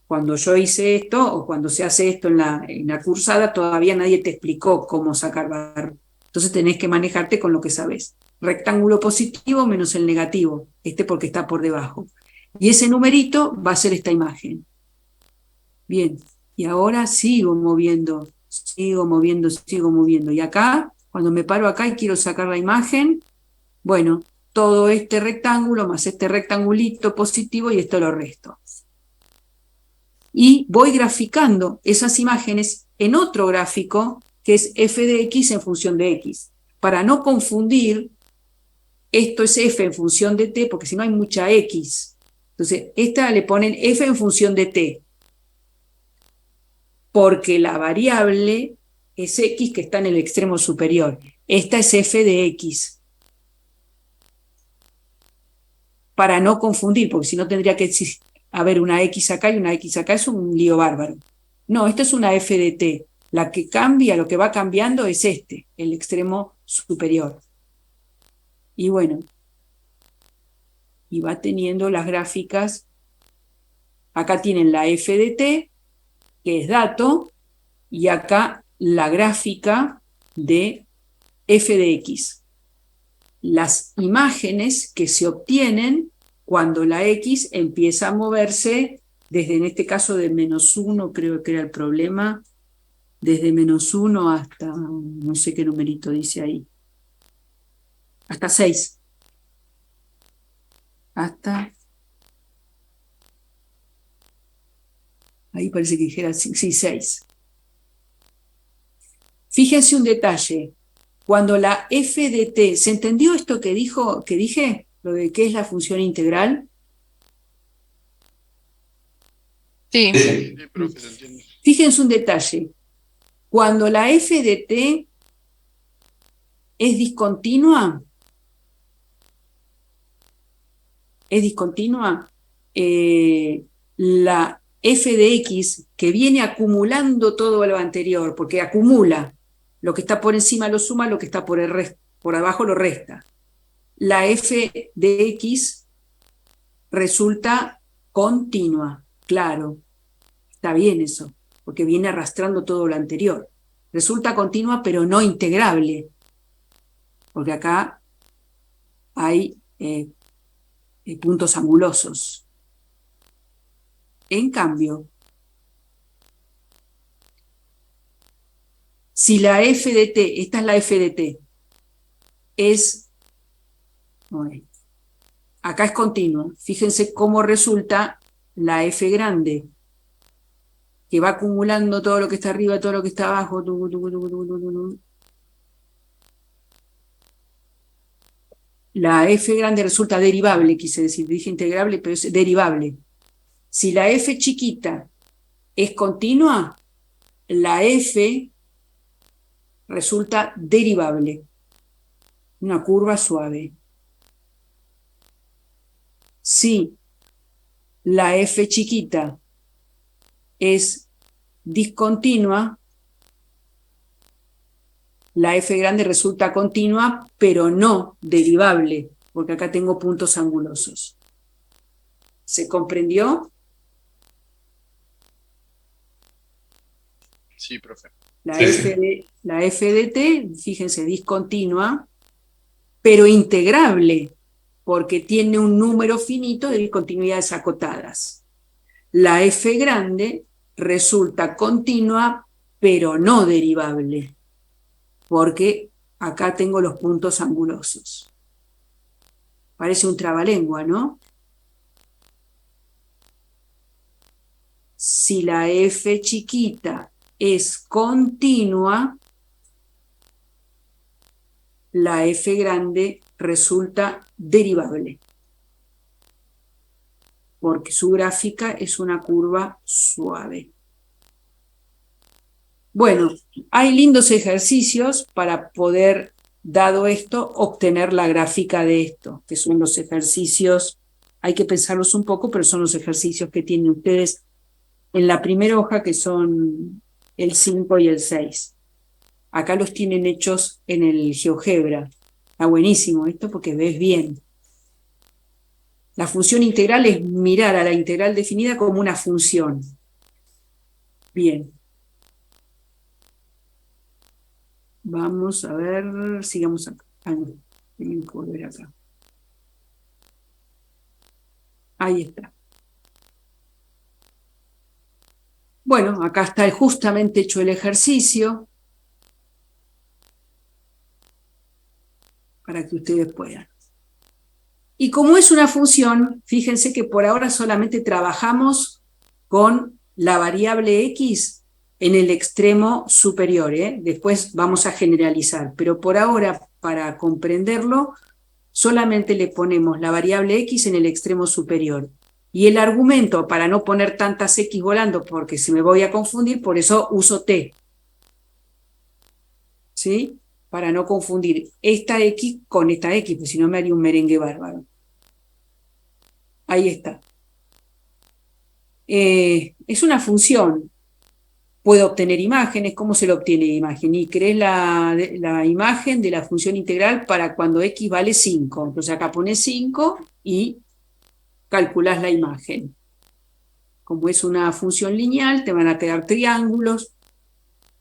cuando yo hice esto, o cuando se hace esto en la cursada, todavía nadie te explicó cómo sacar barro. Entonces tenés que manejarte con lo que sabés. Rectángulo positivo menos el negativo, porque está por debajo. Y ese numerito va a ser esta imagen. Bien, y ahora sigo moviendo. Y acá, cuando me paro acá y quiero sacar la imagen, bueno, todo este rectángulo más este rectangulito positivo y esto lo resto. y voy graficando esas imágenes en otro gráfico que es f de x en función de x. Para no confundir, esto es f en función de t, porque si no hay mucha x. Entonces, esta le ponen f en función de t, porque la variable es x que está en el extremo superior. Esta es f de x. Para no confundir, porque si no tendría que haber una x acá y una x acá, es un lío bárbaro. No, esto es una f de t. La que cambia, lo que va cambiando es el extremo superior. Y bueno, y va teniendo las gráficas. Acá tienen la f de t, que es dato, y acá la gráfica de f de x. Las imágenes que se obtienen cuando la x empieza a moverse desde, en este caso, de -1, creo que era el problema, desde -1 hasta, no sé qué numerito dice ahí, hasta 6. Hasta, ahí parece que dijera, sí, 6. Fíjense un detalle, cuando la f de t, ¿se entendió esto que dije? Lo de qué es la función integral. Sí, Sí. profe, se entiende. Fíjense un detalle, cuando la f de t es discontinua, la f de x, que viene acumulando todo lo anterior, porque acumula, lo que está por encima lo suma, lo que está por abajo lo resta. La f de x resulta continua, claro, está bien eso, porque viene arrastrando todo lo anterior. Resulta continua, pero no integrable, porque acá hay puntos angulosos. En cambio, si la f de t, esta es la f de t, acá es continua, fíjense cómo resulta la f grande, que va acumulando todo lo que está arriba, todo lo que está abajo. La f grande resulta derivable, quise decir, dije integrable, pero es derivable. Si la f chiquita es continua, la f resulta derivable, una curva suave. Si la f chiquita es discontinua, la f grande resulta continua, pero no derivable, porque acá tengo puntos angulosos. ¿Se comprendió? Sí, profe. La Sí, f de t, fíjense, discontinua, pero integrable, porque tiene un número finito de discontinuidades acotadas. La f grande resulta continua, pero no derivable, porque acá tengo los puntos angulosos. Parece un trabalengua, ¿no? Si la f chiquita es continua, la f grande resulta derivable, porque su gráfica es una curva suave. Bueno, hay lindos ejercicios para poder, dado esto, obtener la gráfica de esto, que son los ejercicios, hay que pensarlos un poco, pero son los ejercicios que tienen ustedes en la primera hoja, que son el 5 y el 6. Acá los tienen hechos en el GeoGebra. Está buenísimo esto porque ves bien. La función integral es mirar a la integral definida como una función. Bien. Vamos a ver, sigamos acá. No, tengo que volver acá. Ahí está. Bueno, acá está justamente hecho el ejercicio para que ustedes puedan. Y como es una función, fíjense que por ahora solamente trabajamos con la variable x en el extremo superior, ¿eh? Después vamos a generalizar, pero por ahora, para comprenderlo, solamente le ponemos la variable x en el extremo superior. Y el argumento, para no poner tantas x volando, porque se me voy a confundir, por eso uso t. ¿Sí? Para no confundir esta x con esta x, pues si no me haría un merengue bárbaro. Ahí está. Es una función. Puede obtener imágenes. ¿Cómo se le obtiene imagen? Y crees la imagen de la función integral para cuando x vale 5. Entonces acá pones 5 y calculás la imagen. Como es una función lineal, te van a quedar triángulos.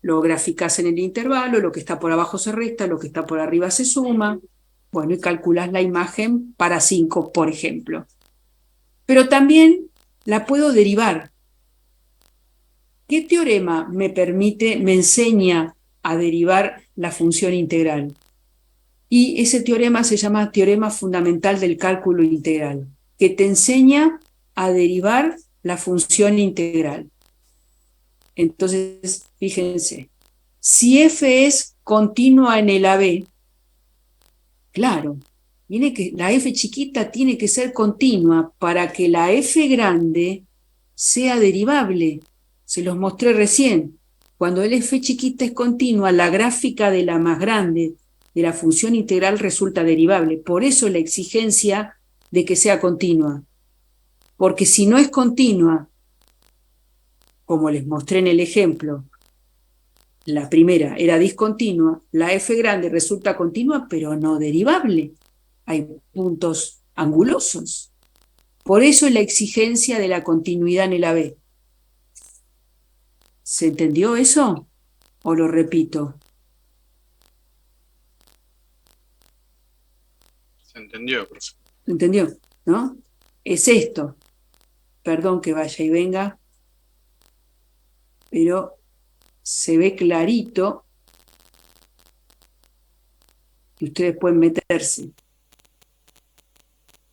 Lo graficás en el intervalo, lo que está por abajo se resta, lo que está por arriba se suma. Bueno, y calculás la imagen para 5, por ejemplo. Pero también la puedo derivar. ¿Qué teorema me enseña a derivar la función integral? Y ese teorema se llama teorema fundamental del cálculo integral, que te enseña a derivar la función integral. Entonces, fíjense, si f es continua en el AB, claro, la f chiquita tiene que ser continua para que la f grande sea derivable. Se los mostré recién. Cuando el f chiquita es continua, la gráfica de la más grande de la función integral resulta derivable. Por eso la exigencia de que sea continua. Porque si no es continua, como les mostré en el ejemplo, la primera era discontinua, la f grande resulta continua, pero no derivable. Hay puntos angulosos. Por eso es la exigencia de la continuidad en el AB. ¿Se entendió eso? ¿O lo repito? Se entendió, profe. ¿Se entendió? ¿No? Es esto. Perdón que vaya y venga, pero se ve clarito que ustedes pueden meterse.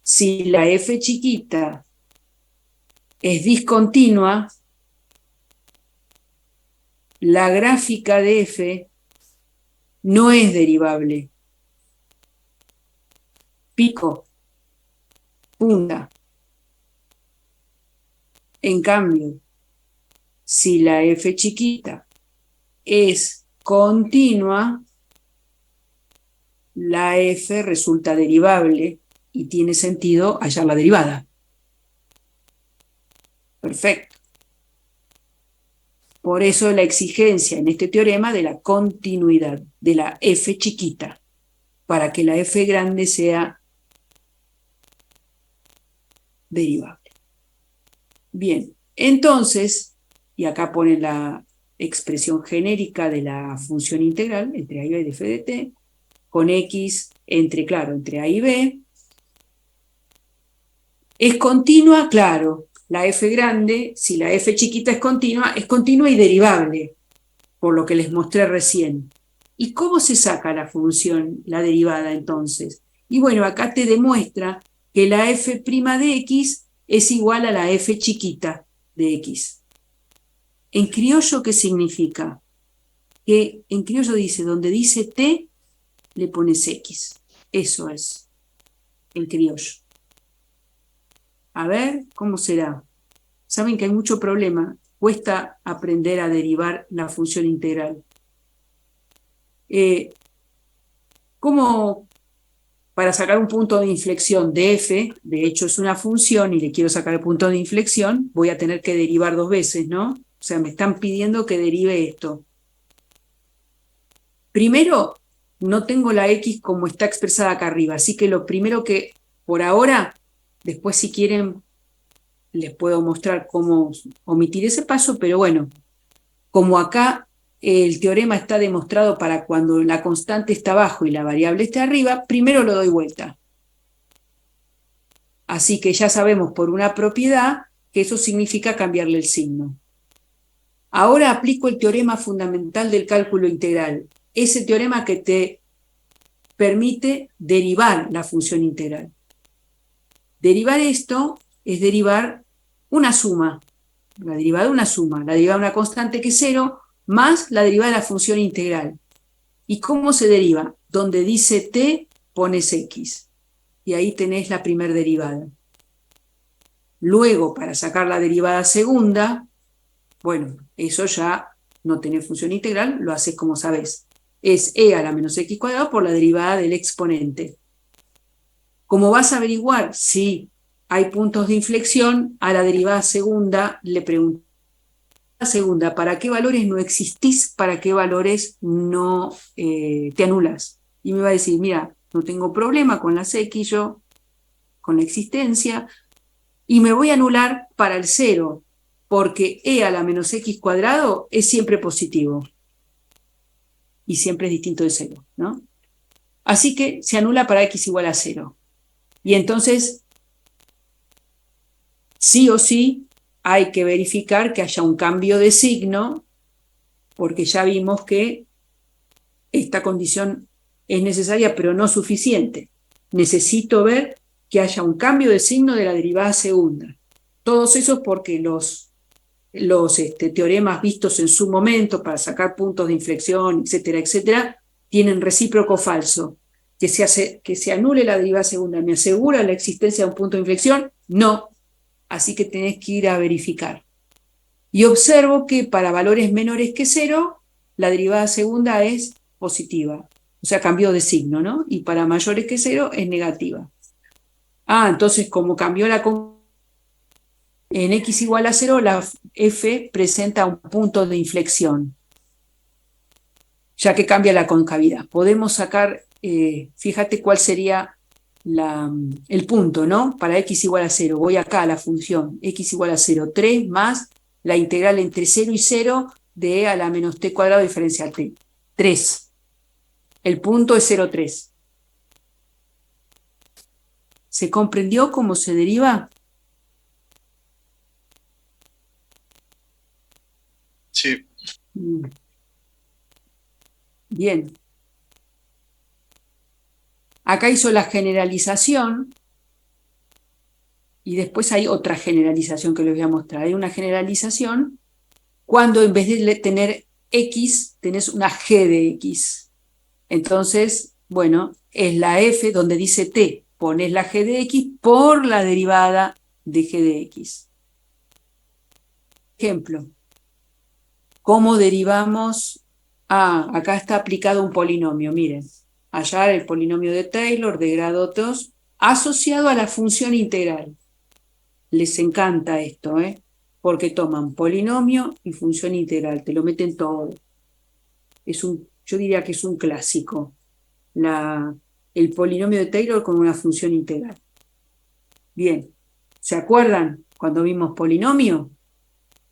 Si la f chiquita es discontinua, la gráfica de f no es derivable. Pico, punta. En cambio, si la f chiquita es continua, la f resulta derivable y tiene sentido hallar la derivada. Perfecto. Por eso la exigencia en este teorema de la continuidad de la f chiquita, para que la f grande sea derivable. Bien, entonces, y acá pone la expresión genérica de la función integral entre a y b de f de t, con x entre a y b. ¿Es continua? Claro. La f grande, si la f chiquita es continua y derivable, por lo que les mostré recién. ¿Y cómo se saca la función, la derivada entonces? Y bueno, acá te demuestra que la f' de x es igual a la f chiquita de x. ¿En criollo qué significa? Que en criollo dice, donde dice t, le pones x. Eso es en criollo. A ver, ¿cómo será? Saben que hay mucho problema. Cuesta aprender a derivar la función integral. ¿Cómo para sacar un punto de inflexión de f, de hecho es una función y le quiero sacar el punto de inflexión, voy a tener que derivar 2 veces, ¿no? O sea, me están pidiendo que derive esto. Primero, no tengo la x como está expresada acá arriba, así que lo primero que, por ahora, después si quieren les puedo mostrar cómo omitir ese paso, pero bueno, como acá el teorema está demostrado para cuando la constante está abajo y la variable está arriba, primero lo doy vuelta. Así que ya sabemos por una propiedad que eso significa cambiarle el signo. Ahora aplico el teorema fundamental del cálculo integral, ese teorema que te permite derivar la función integral. Derivar esto es derivar una suma, la derivada de una suma, la derivada de una constante que es 0, más la derivada de la función integral. ¿Y cómo se deriva? Donde dice t, pones x. Y ahí tenés la primer derivada. Luego, para sacar la derivada segunda, bueno, eso ya no tenés función integral, lo haces como sabés. Es e a la menos x cuadrado por la derivada del exponente. ¿Cómo vas a averiguar si hay puntos de inflexión? A la derivada segunda le pregunto, segunda, ¿para qué valores no existís? ¿Para qué valores no te anulas? Y me va a decir, mira, no tengo problema con las x yo, con la existencia, y me voy a anular para el 0, porque e a la menos x cuadrado es siempre positivo, y siempre es distinto de 0, ¿no? Así que se anula para x igual a 0. Y entonces, sí o sí, hay que verificar que haya un cambio de signo, porque ya vimos que esta condición es necesaria, pero no suficiente. Necesito ver que haya un cambio de signo de la derivada segunda. Todos esos porque los teoremas vistos en su momento para sacar puntos de inflexión, etcétera, etcétera, tienen recíproco falso. Que se anule la derivada segunda, ¿me asegura la existencia de un punto de inflexión? No. Así que tenés que ir a verificar. Y observo que para valores menores que 0, la derivada segunda es positiva. O sea, cambió de signo, ¿no? Y para mayores que 0 es negativa. Entonces, como cambió en x igual a 0, la f presenta un punto de inflexión, ya que cambia la concavidad. Podemos sacar, fíjate cuál sería el punto, ¿no? Para x igual a 0, voy acá a la función x igual a 0, 3 más la integral entre 0 y 0 de e a la menos t cuadrado diferencial t. 3. El punto es 0,3. ¿Se comprendió cómo se deriva? Sí. Bien. Acá hizo la generalización y después hay otra generalización que les voy a mostrar. Hay una generalización cuando en vez de tener x, tenés una g de x. Entonces, bueno, es la f donde dice t. Pones la g de x por la derivada de g de x. Ejemplo. ¿Cómo derivamos? Acá está aplicado un polinomio, miren. Hallar el polinomio de Taylor de grado 2 asociado a la función integral. Les encanta esto, porque toman polinomio y función integral, te lo meten todo. Yo diría que es un clásico, el polinomio de Taylor con una función integral. Bien, ¿se acuerdan cuando vimos polinomio?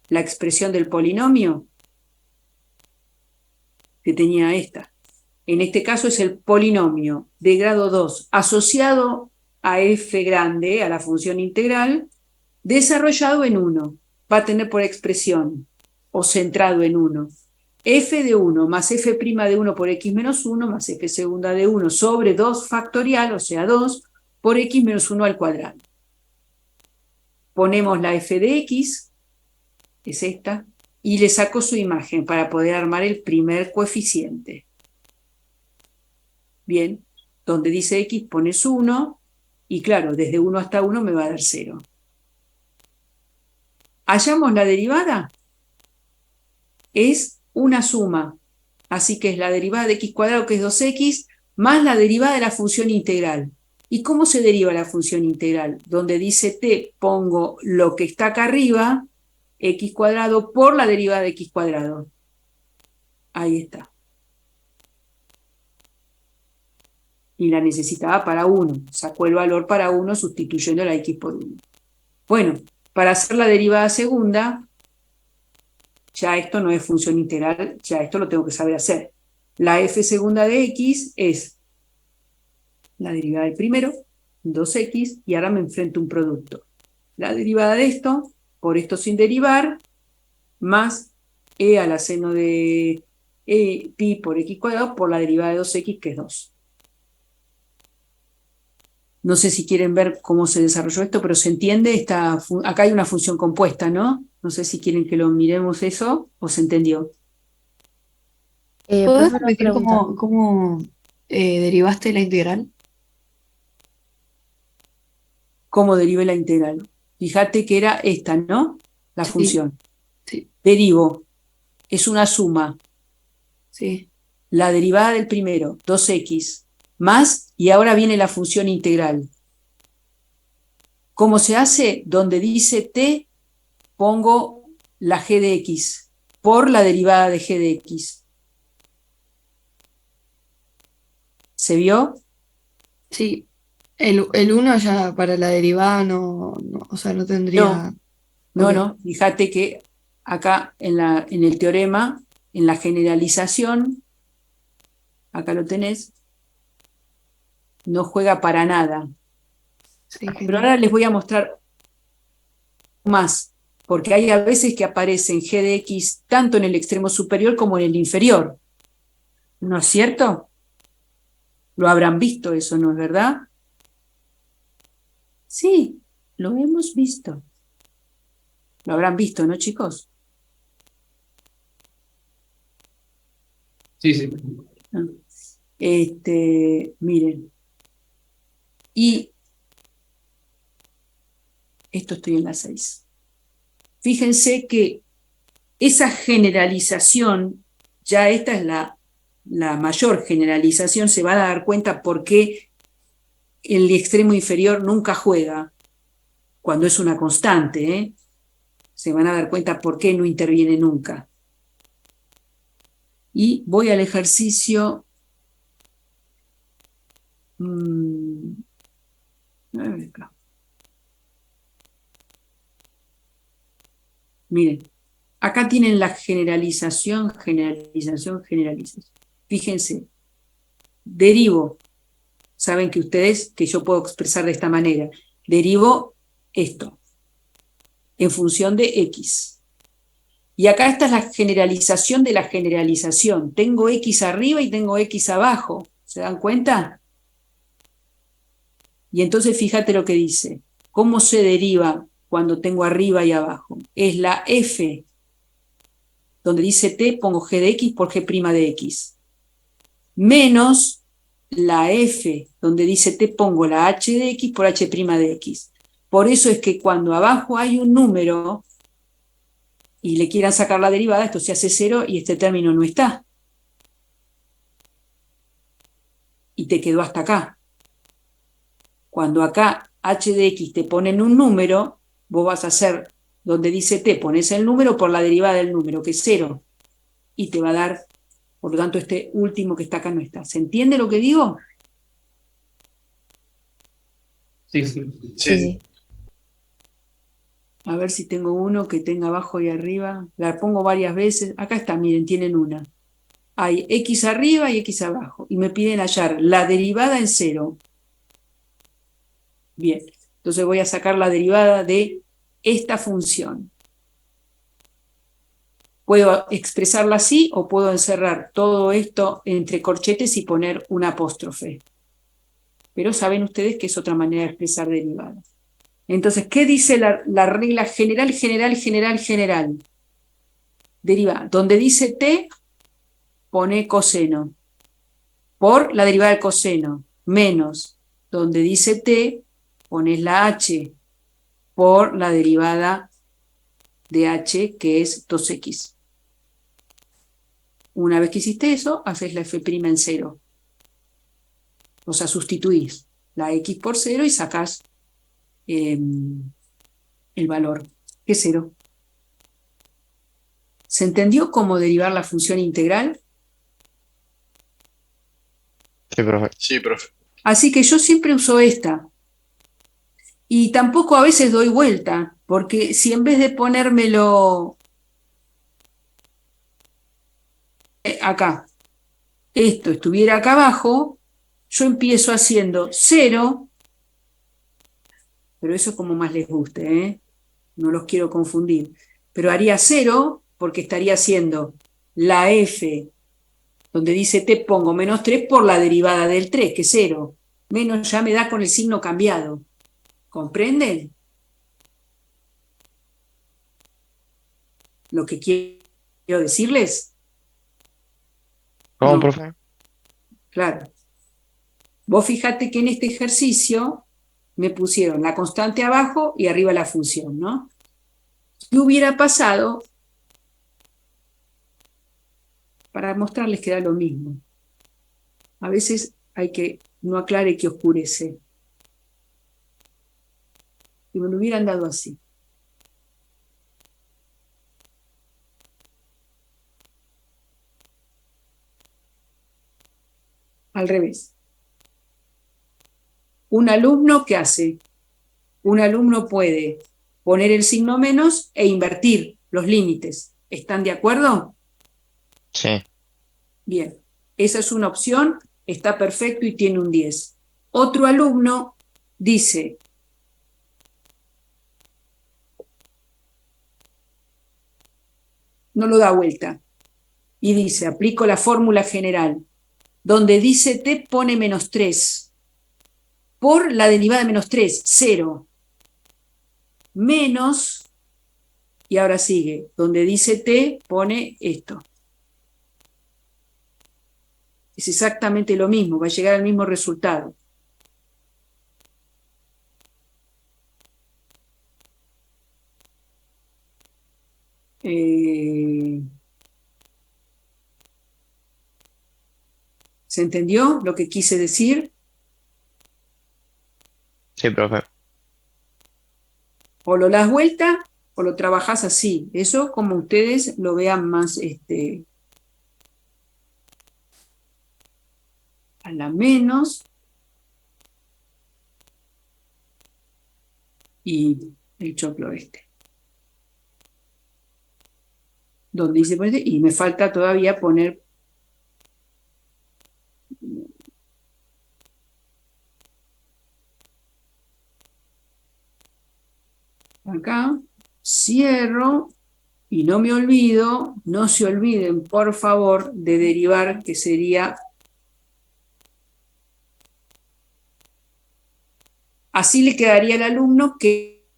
La expresión del polinomio que tenía esta. En este caso es el polinomio de grado 2 asociado a f grande, a la función integral, desarrollado en 1. Va a tener por expresión, o centrado en 1, f de 1 más f' de 1 por x menos 1 más f segunda de 1 sobre 2 factorial, o sea 2, por x menos 1 al cuadrado. Ponemos la f de x, es esta, y le saco su imagen para poder armar el primer coeficiente. Bien, donde dice x pones 1, y claro, desde 1 hasta 1 me va a dar 0. Hallamos la derivada. Es una suma, así que es la derivada de x cuadrado, que es 2x, más la derivada de la función integral. ¿Y cómo se deriva la función integral? Donde dice t, pongo lo que está acá arriba, x cuadrado por la derivada de x cuadrado. Ahí está. Y la necesitaba para 1. Sacó el valor para 1 sustituyendo la x por 1. Bueno, para hacer la derivada segunda, ya esto no es función integral, ya esto lo tengo que saber hacer. La f segunda de x es la derivada del primero, 2x, y ahora me enfrento a un producto. La derivada de esto, por esto sin derivar, más e a la seno de pi por x cuadrado por la derivada de 2x, que es 2. No sé si quieren ver cómo se desarrolló esto, pero se entiende, acá hay una función compuesta, ¿no? No sé si quieren que lo miremos eso o se entendió. ¿Podés Profe, una repetir pregunta. cómo derivaste la integral? ¿Cómo derivé la integral? Fíjate que era esta, ¿no? La Sí, función. sí, Derivo, es una suma. sí. La derivada del primero, 2x, más, y ahora viene la función integral. ¿Cómo se hace? Donde dice t, pongo la g de x, por la derivada de g de x. ¿Se vio? Sí. El 1 ya para la derivada o sea, no tendría. No, Ok. no. Fíjate que acá en el teorema, en la generalización, acá lo tenés, no juega para nada. Sí, Pero genial. ahora les voy a mostrar más, porque hay a veces que aparecen g de x tanto en el extremo superior como en el inferior. ¿No es cierto? Lo habrán visto eso, ¿no es verdad? Sí, lo hemos visto. Lo habrán visto, ¿no, chicos? Sí, sí. Miren. Y esto estoy en la 6. Fíjense que esa generalización, ya esta es la mayor generalización, se van a dar cuenta por qué el extremo inferior nunca juega cuando es una constante, ¿eh? Se van a dar cuenta por qué no interviene nunca. Y voy al ejercicio. Acá. Miren, acá tienen la generalización. Fíjense, derivo. Saben que ustedes, que yo puedo expresar de esta manera. Derivo esto en función de x. Y acá esta es la generalización de la generalización. Tengo x arriba y tengo x abajo. ¿Se dan cuenta? Y entonces fíjate lo que dice. ¿Cómo se deriva cuando tengo arriba y abajo? Es la f. Donde dice t, pongo g de x por g' de x. Menos la f, donde dice t, pongo la h de x por h' de x. Por eso es que cuando abajo hay un número y le quieran sacar la derivada, esto se hace 0 y este término no está. Y te quedó hasta acá. Cuando acá h de x te ponen un número, vos vas a hacer, donde dice t, pones el número por la derivada del número, que es 0. Y te va a dar, por lo tanto, este último que está acá no está. ¿Se entiende lo que digo? Sí, sí. Sí. A ver si tengo uno que tenga abajo y arriba. La pongo varias veces. Acá está, miren, tienen una. Hay x arriba y x abajo. Y me piden hallar la derivada en 0. Bien, entonces voy a sacar la derivada de esta función. Puedo expresarla así o puedo encerrar todo esto entre corchetes y poner una apóstrofe. Pero saben ustedes que es otra manera de expresar derivadas. Entonces, ¿qué dice la regla general? Deriva. Donde dice t, pone coseno. Por la derivada del coseno. Menos. Donde dice t, pones la h. Por la derivada de h, que es 2x. Una vez que hiciste eso, haces la f' en 0. O sea, sustituís la x por 0 y sacás el valor, que es 0. ¿Se entendió cómo derivar la función integral? Sí, profe. Sí, profe. Así que yo siempre uso esta. Y tampoco a veces doy vuelta, porque si en vez de ponérmelo acá, esto estuviera acá abajo, yo empiezo haciendo 0, pero eso es como más les guste, ¿eh? No los quiero confundir, pero haría 0 porque estaría haciendo la f, donde dice t, pongo menos 3 por la derivada del 3, que es 0. Menos ya me da con el signo cambiado. ¿Comprenden? lo que quiero decirles? ¿Cómo, No. profe? Claro. Vos fíjate que en este ejercicio me pusieron la constante abajo y arriba la función, ¿no? ¿Qué hubiera pasado? Para mostrarles que da lo mismo. A veces hay que, no aclare que oscurece. Y me lo hubieran dado así. Al revés. Un alumno, ¿qué hace? Un alumno puede poner el signo menos e invertir los límites. ¿Están de acuerdo? Sí. Bien. Esa es una opción, está perfecto y tiene un 10. Otro alumno dice, no lo da vuelta, y dice, aplico la fórmula general. Donde dice t pone menos 3. Por la derivada de menos 3, 0. Menos, y ahora sigue, donde dice t pone esto. Es exactamente lo mismo, va a llegar al mismo resultado. ¿Se entendió lo que quise decir? Sí, profe. O lo das vuelta o lo trabajás así. Eso como ustedes lo vean más a la menos y el choclo donde dice y me falta todavía poner acá, cierro y no me olvido, no se olviden por favor de derivar, que sería así le quedaría al alumno que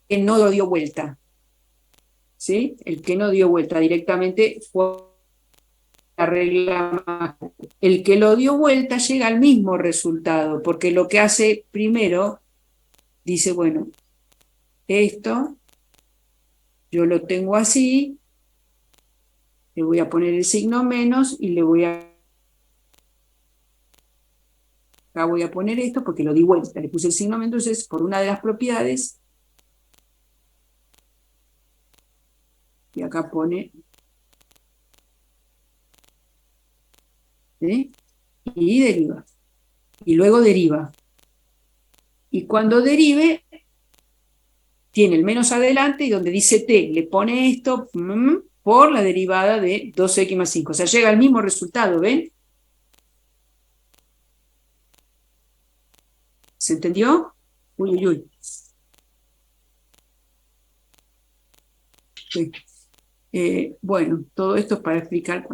no lo dio vuelta. ¿Sí? El que no dio vuelta directamente fue la regla más. El que lo dio vuelta llega al mismo resultado, porque lo que hace primero, dice, bueno, esto yo lo tengo así, le voy a poner el signo menos y le voy a... Acá voy a poner esto porque lo di vuelta, le puse el signo menos, entonces por una de las propiedades, y acá pone... ¿sí? Y deriva. Y luego deriva. Y cuando derive, tiene el menos adelante y donde dice t, le pone esto por la derivada de 2x más 5. O sea, llega al mismo resultado, ¿ven? ¿Se entendió? Uy, uy, uy. Sí. Bueno, todo esto es para explicar,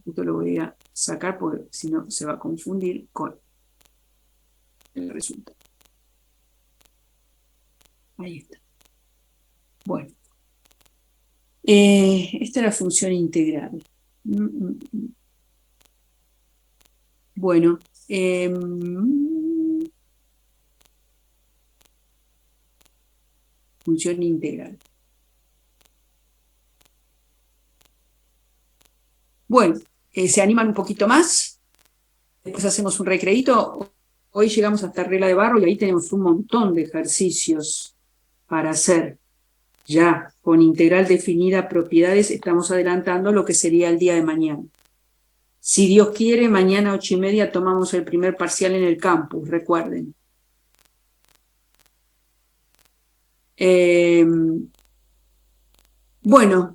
esto lo voy a sacar porque si no se va a confundir con el resultado. Ahí está. Bueno. Esta es la función integral. Bueno. Función integral. Bueno, ¿se animan un poquito más? Después hacemos un recreíto. Hoy llegamos hasta regla de barro y ahí tenemos un montón de ejercicios para hacer. Ya con integral definida propiedades estamos adelantando lo que sería el día de mañana. Si Dios quiere, mañana 8:30 tomamos el primer parcial en el campus, recuerden. Bueno,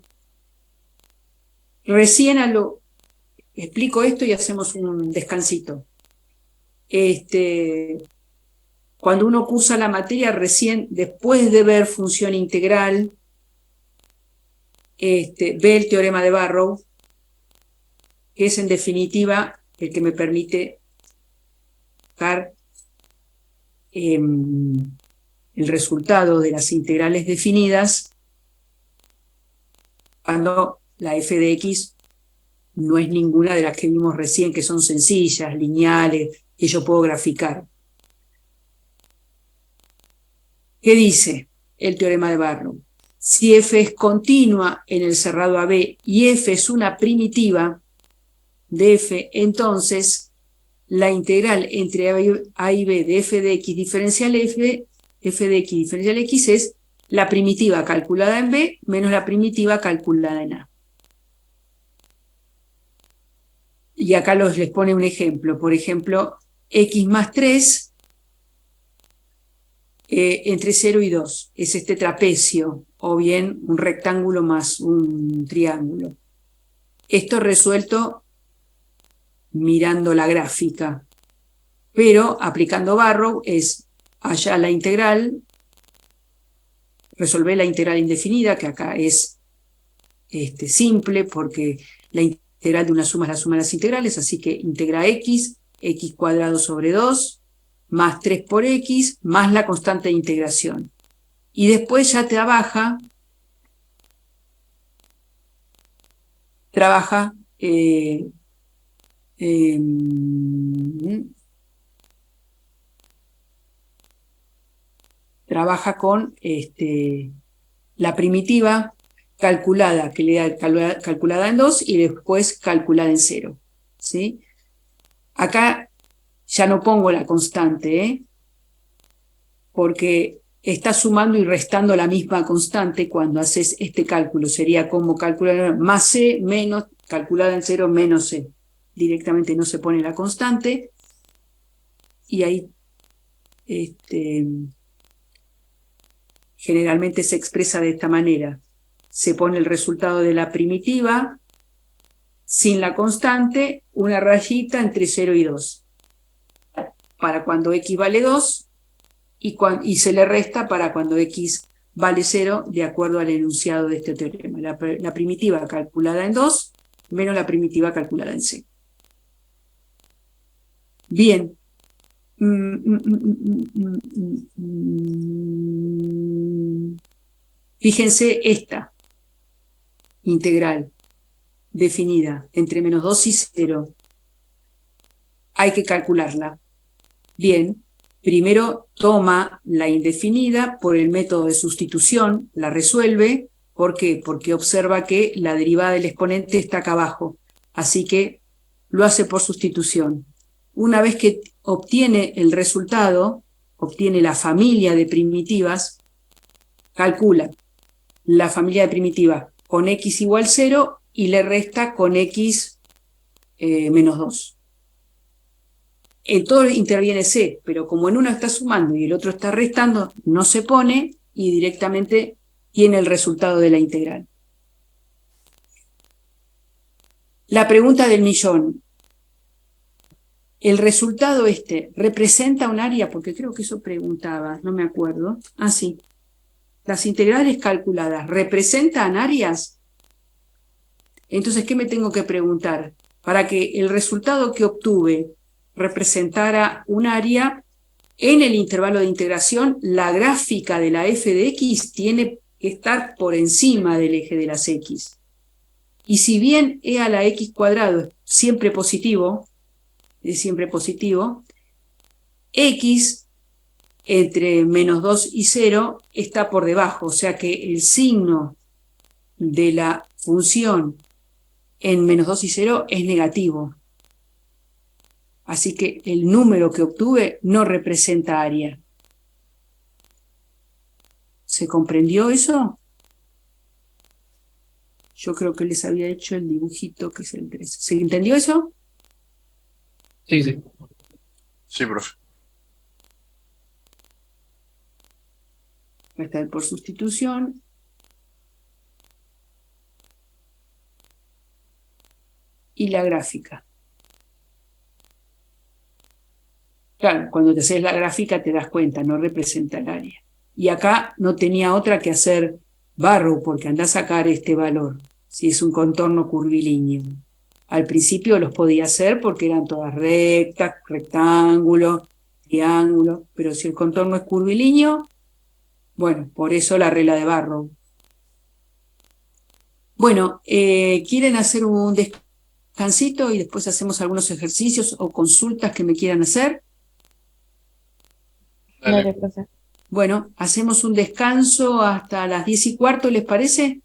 recién explico esto y hacemos un descansito. Cuando uno cursa la materia, recién después de ver función integral, ve el teorema de Barrow, que es en definitiva el que me permite sacar el resultado de las integrales definidas cuando la f de x no es ninguna de las que vimos recién, que son sencillas, lineales, que yo puedo graficar. ¿Qué dice el teorema de Barrow? Si f es continua en el cerrado AB y f es una primitiva de f, entonces la integral entre a y b de f de x diferencial f de x diferencial x es la primitiva calculada en b menos la primitiva calculada en a. Y acá les pone un ejemplo. Por ejemplo, x más 3 entre 0 y 2. Es este trapecio, o bien un rectángulo más un triángulo. Esto resuelto mirando la gráfica. Pero aplicando Barrow es allá la integral, resolver la integral indefinida, que acá es simple, porque la integral de una suma es la suma de las integrales, así que integra x cuadrado sobre 2, más 3 por x, más la constante de integración. Y después ya trabaja con la primitiva calculada, que le da calculada en 2 y después calculada en 0. ¿Sí? Acá ya no pongo la constante, porque está sumando y restando la misma constante cuando haces este cálculo. Sería como calcular más c menos calculada en 0 menos c. Directamente no se pone la constante. Y ahí generalmente se expresa de esta manera. Se pone el resultado de la primitiva sin la constante, una rayita entre 0 y 2. Para cuando x vale 2 y se le resta para cuando x vale 0 de acuerdo al enunciado de este teorema. La primitiva calculada en 2 menos la primitiva calculada en c. Bien. Fíjense esta integral definida entre menos 2 y 0. Hay que calcularla. Bien, primero toma la indefinida por el método de sustitución, la resuelve. ¿Por qué? Porque observa que la derivada del exponente está acá abajo. Así que lo hace por sustitución. Una vez que obtiene el resultado, obtiene la familia de primitivas, calcula la familia de primitivas con x igual 0 y le resta con x menos 2. En todo interviene c, pero como en uno está sumando y el otro está restando, no se pone y directamente tiene el resultado de la integral. La pregunta del millón. ¿El resultado representa un área? Porque creo que eso preguntaba, no me acuerdo. Ah, sí. Las integrales calculadas, ¿representan áreas? Entonces, ¿qué me tengo que preguntar? Para que el resultado que obtuve representara un área, en el intervalo de integración, la gráfica de la f de x tiene que estar por encima del eje de las x. Y si bien e a la x cuadrado es siempre positivo, x entre menos 2 y 0 está por debajo, o sea que el signo de la función en menos 2 y 0 es negativo. Así que el número que obtuve no representa área. ¿Se comprendió eso? Yo creo que les había hecho el dibujito que es el 3. ¿Se entendió eso? Sí, sí. Sí, profe. Va a estar por sustitución. Y la gráfica. Claro, cuando te haces la gráfica te das cuenta, no representa el área. Y acá no tenía otra que hacer Barrow, porque anda a sacar este valor, si es un contorno curvilíneo. Al principio los podía hacer porque eran todas rectas, rectángulos, triángulos, pero si el contorno es curvilíneo, bueno, por eso la regla de Barrow. Bueno, ¿quieren hacer un descansito y después hacemos algunos ejercicios o consultas que me quieran hacer? Dale. profe. Bueno, hacemos un descanso hasta las 10:15, ¿les parece?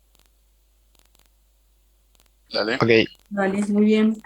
Dale. Ok. Vale, muy bien.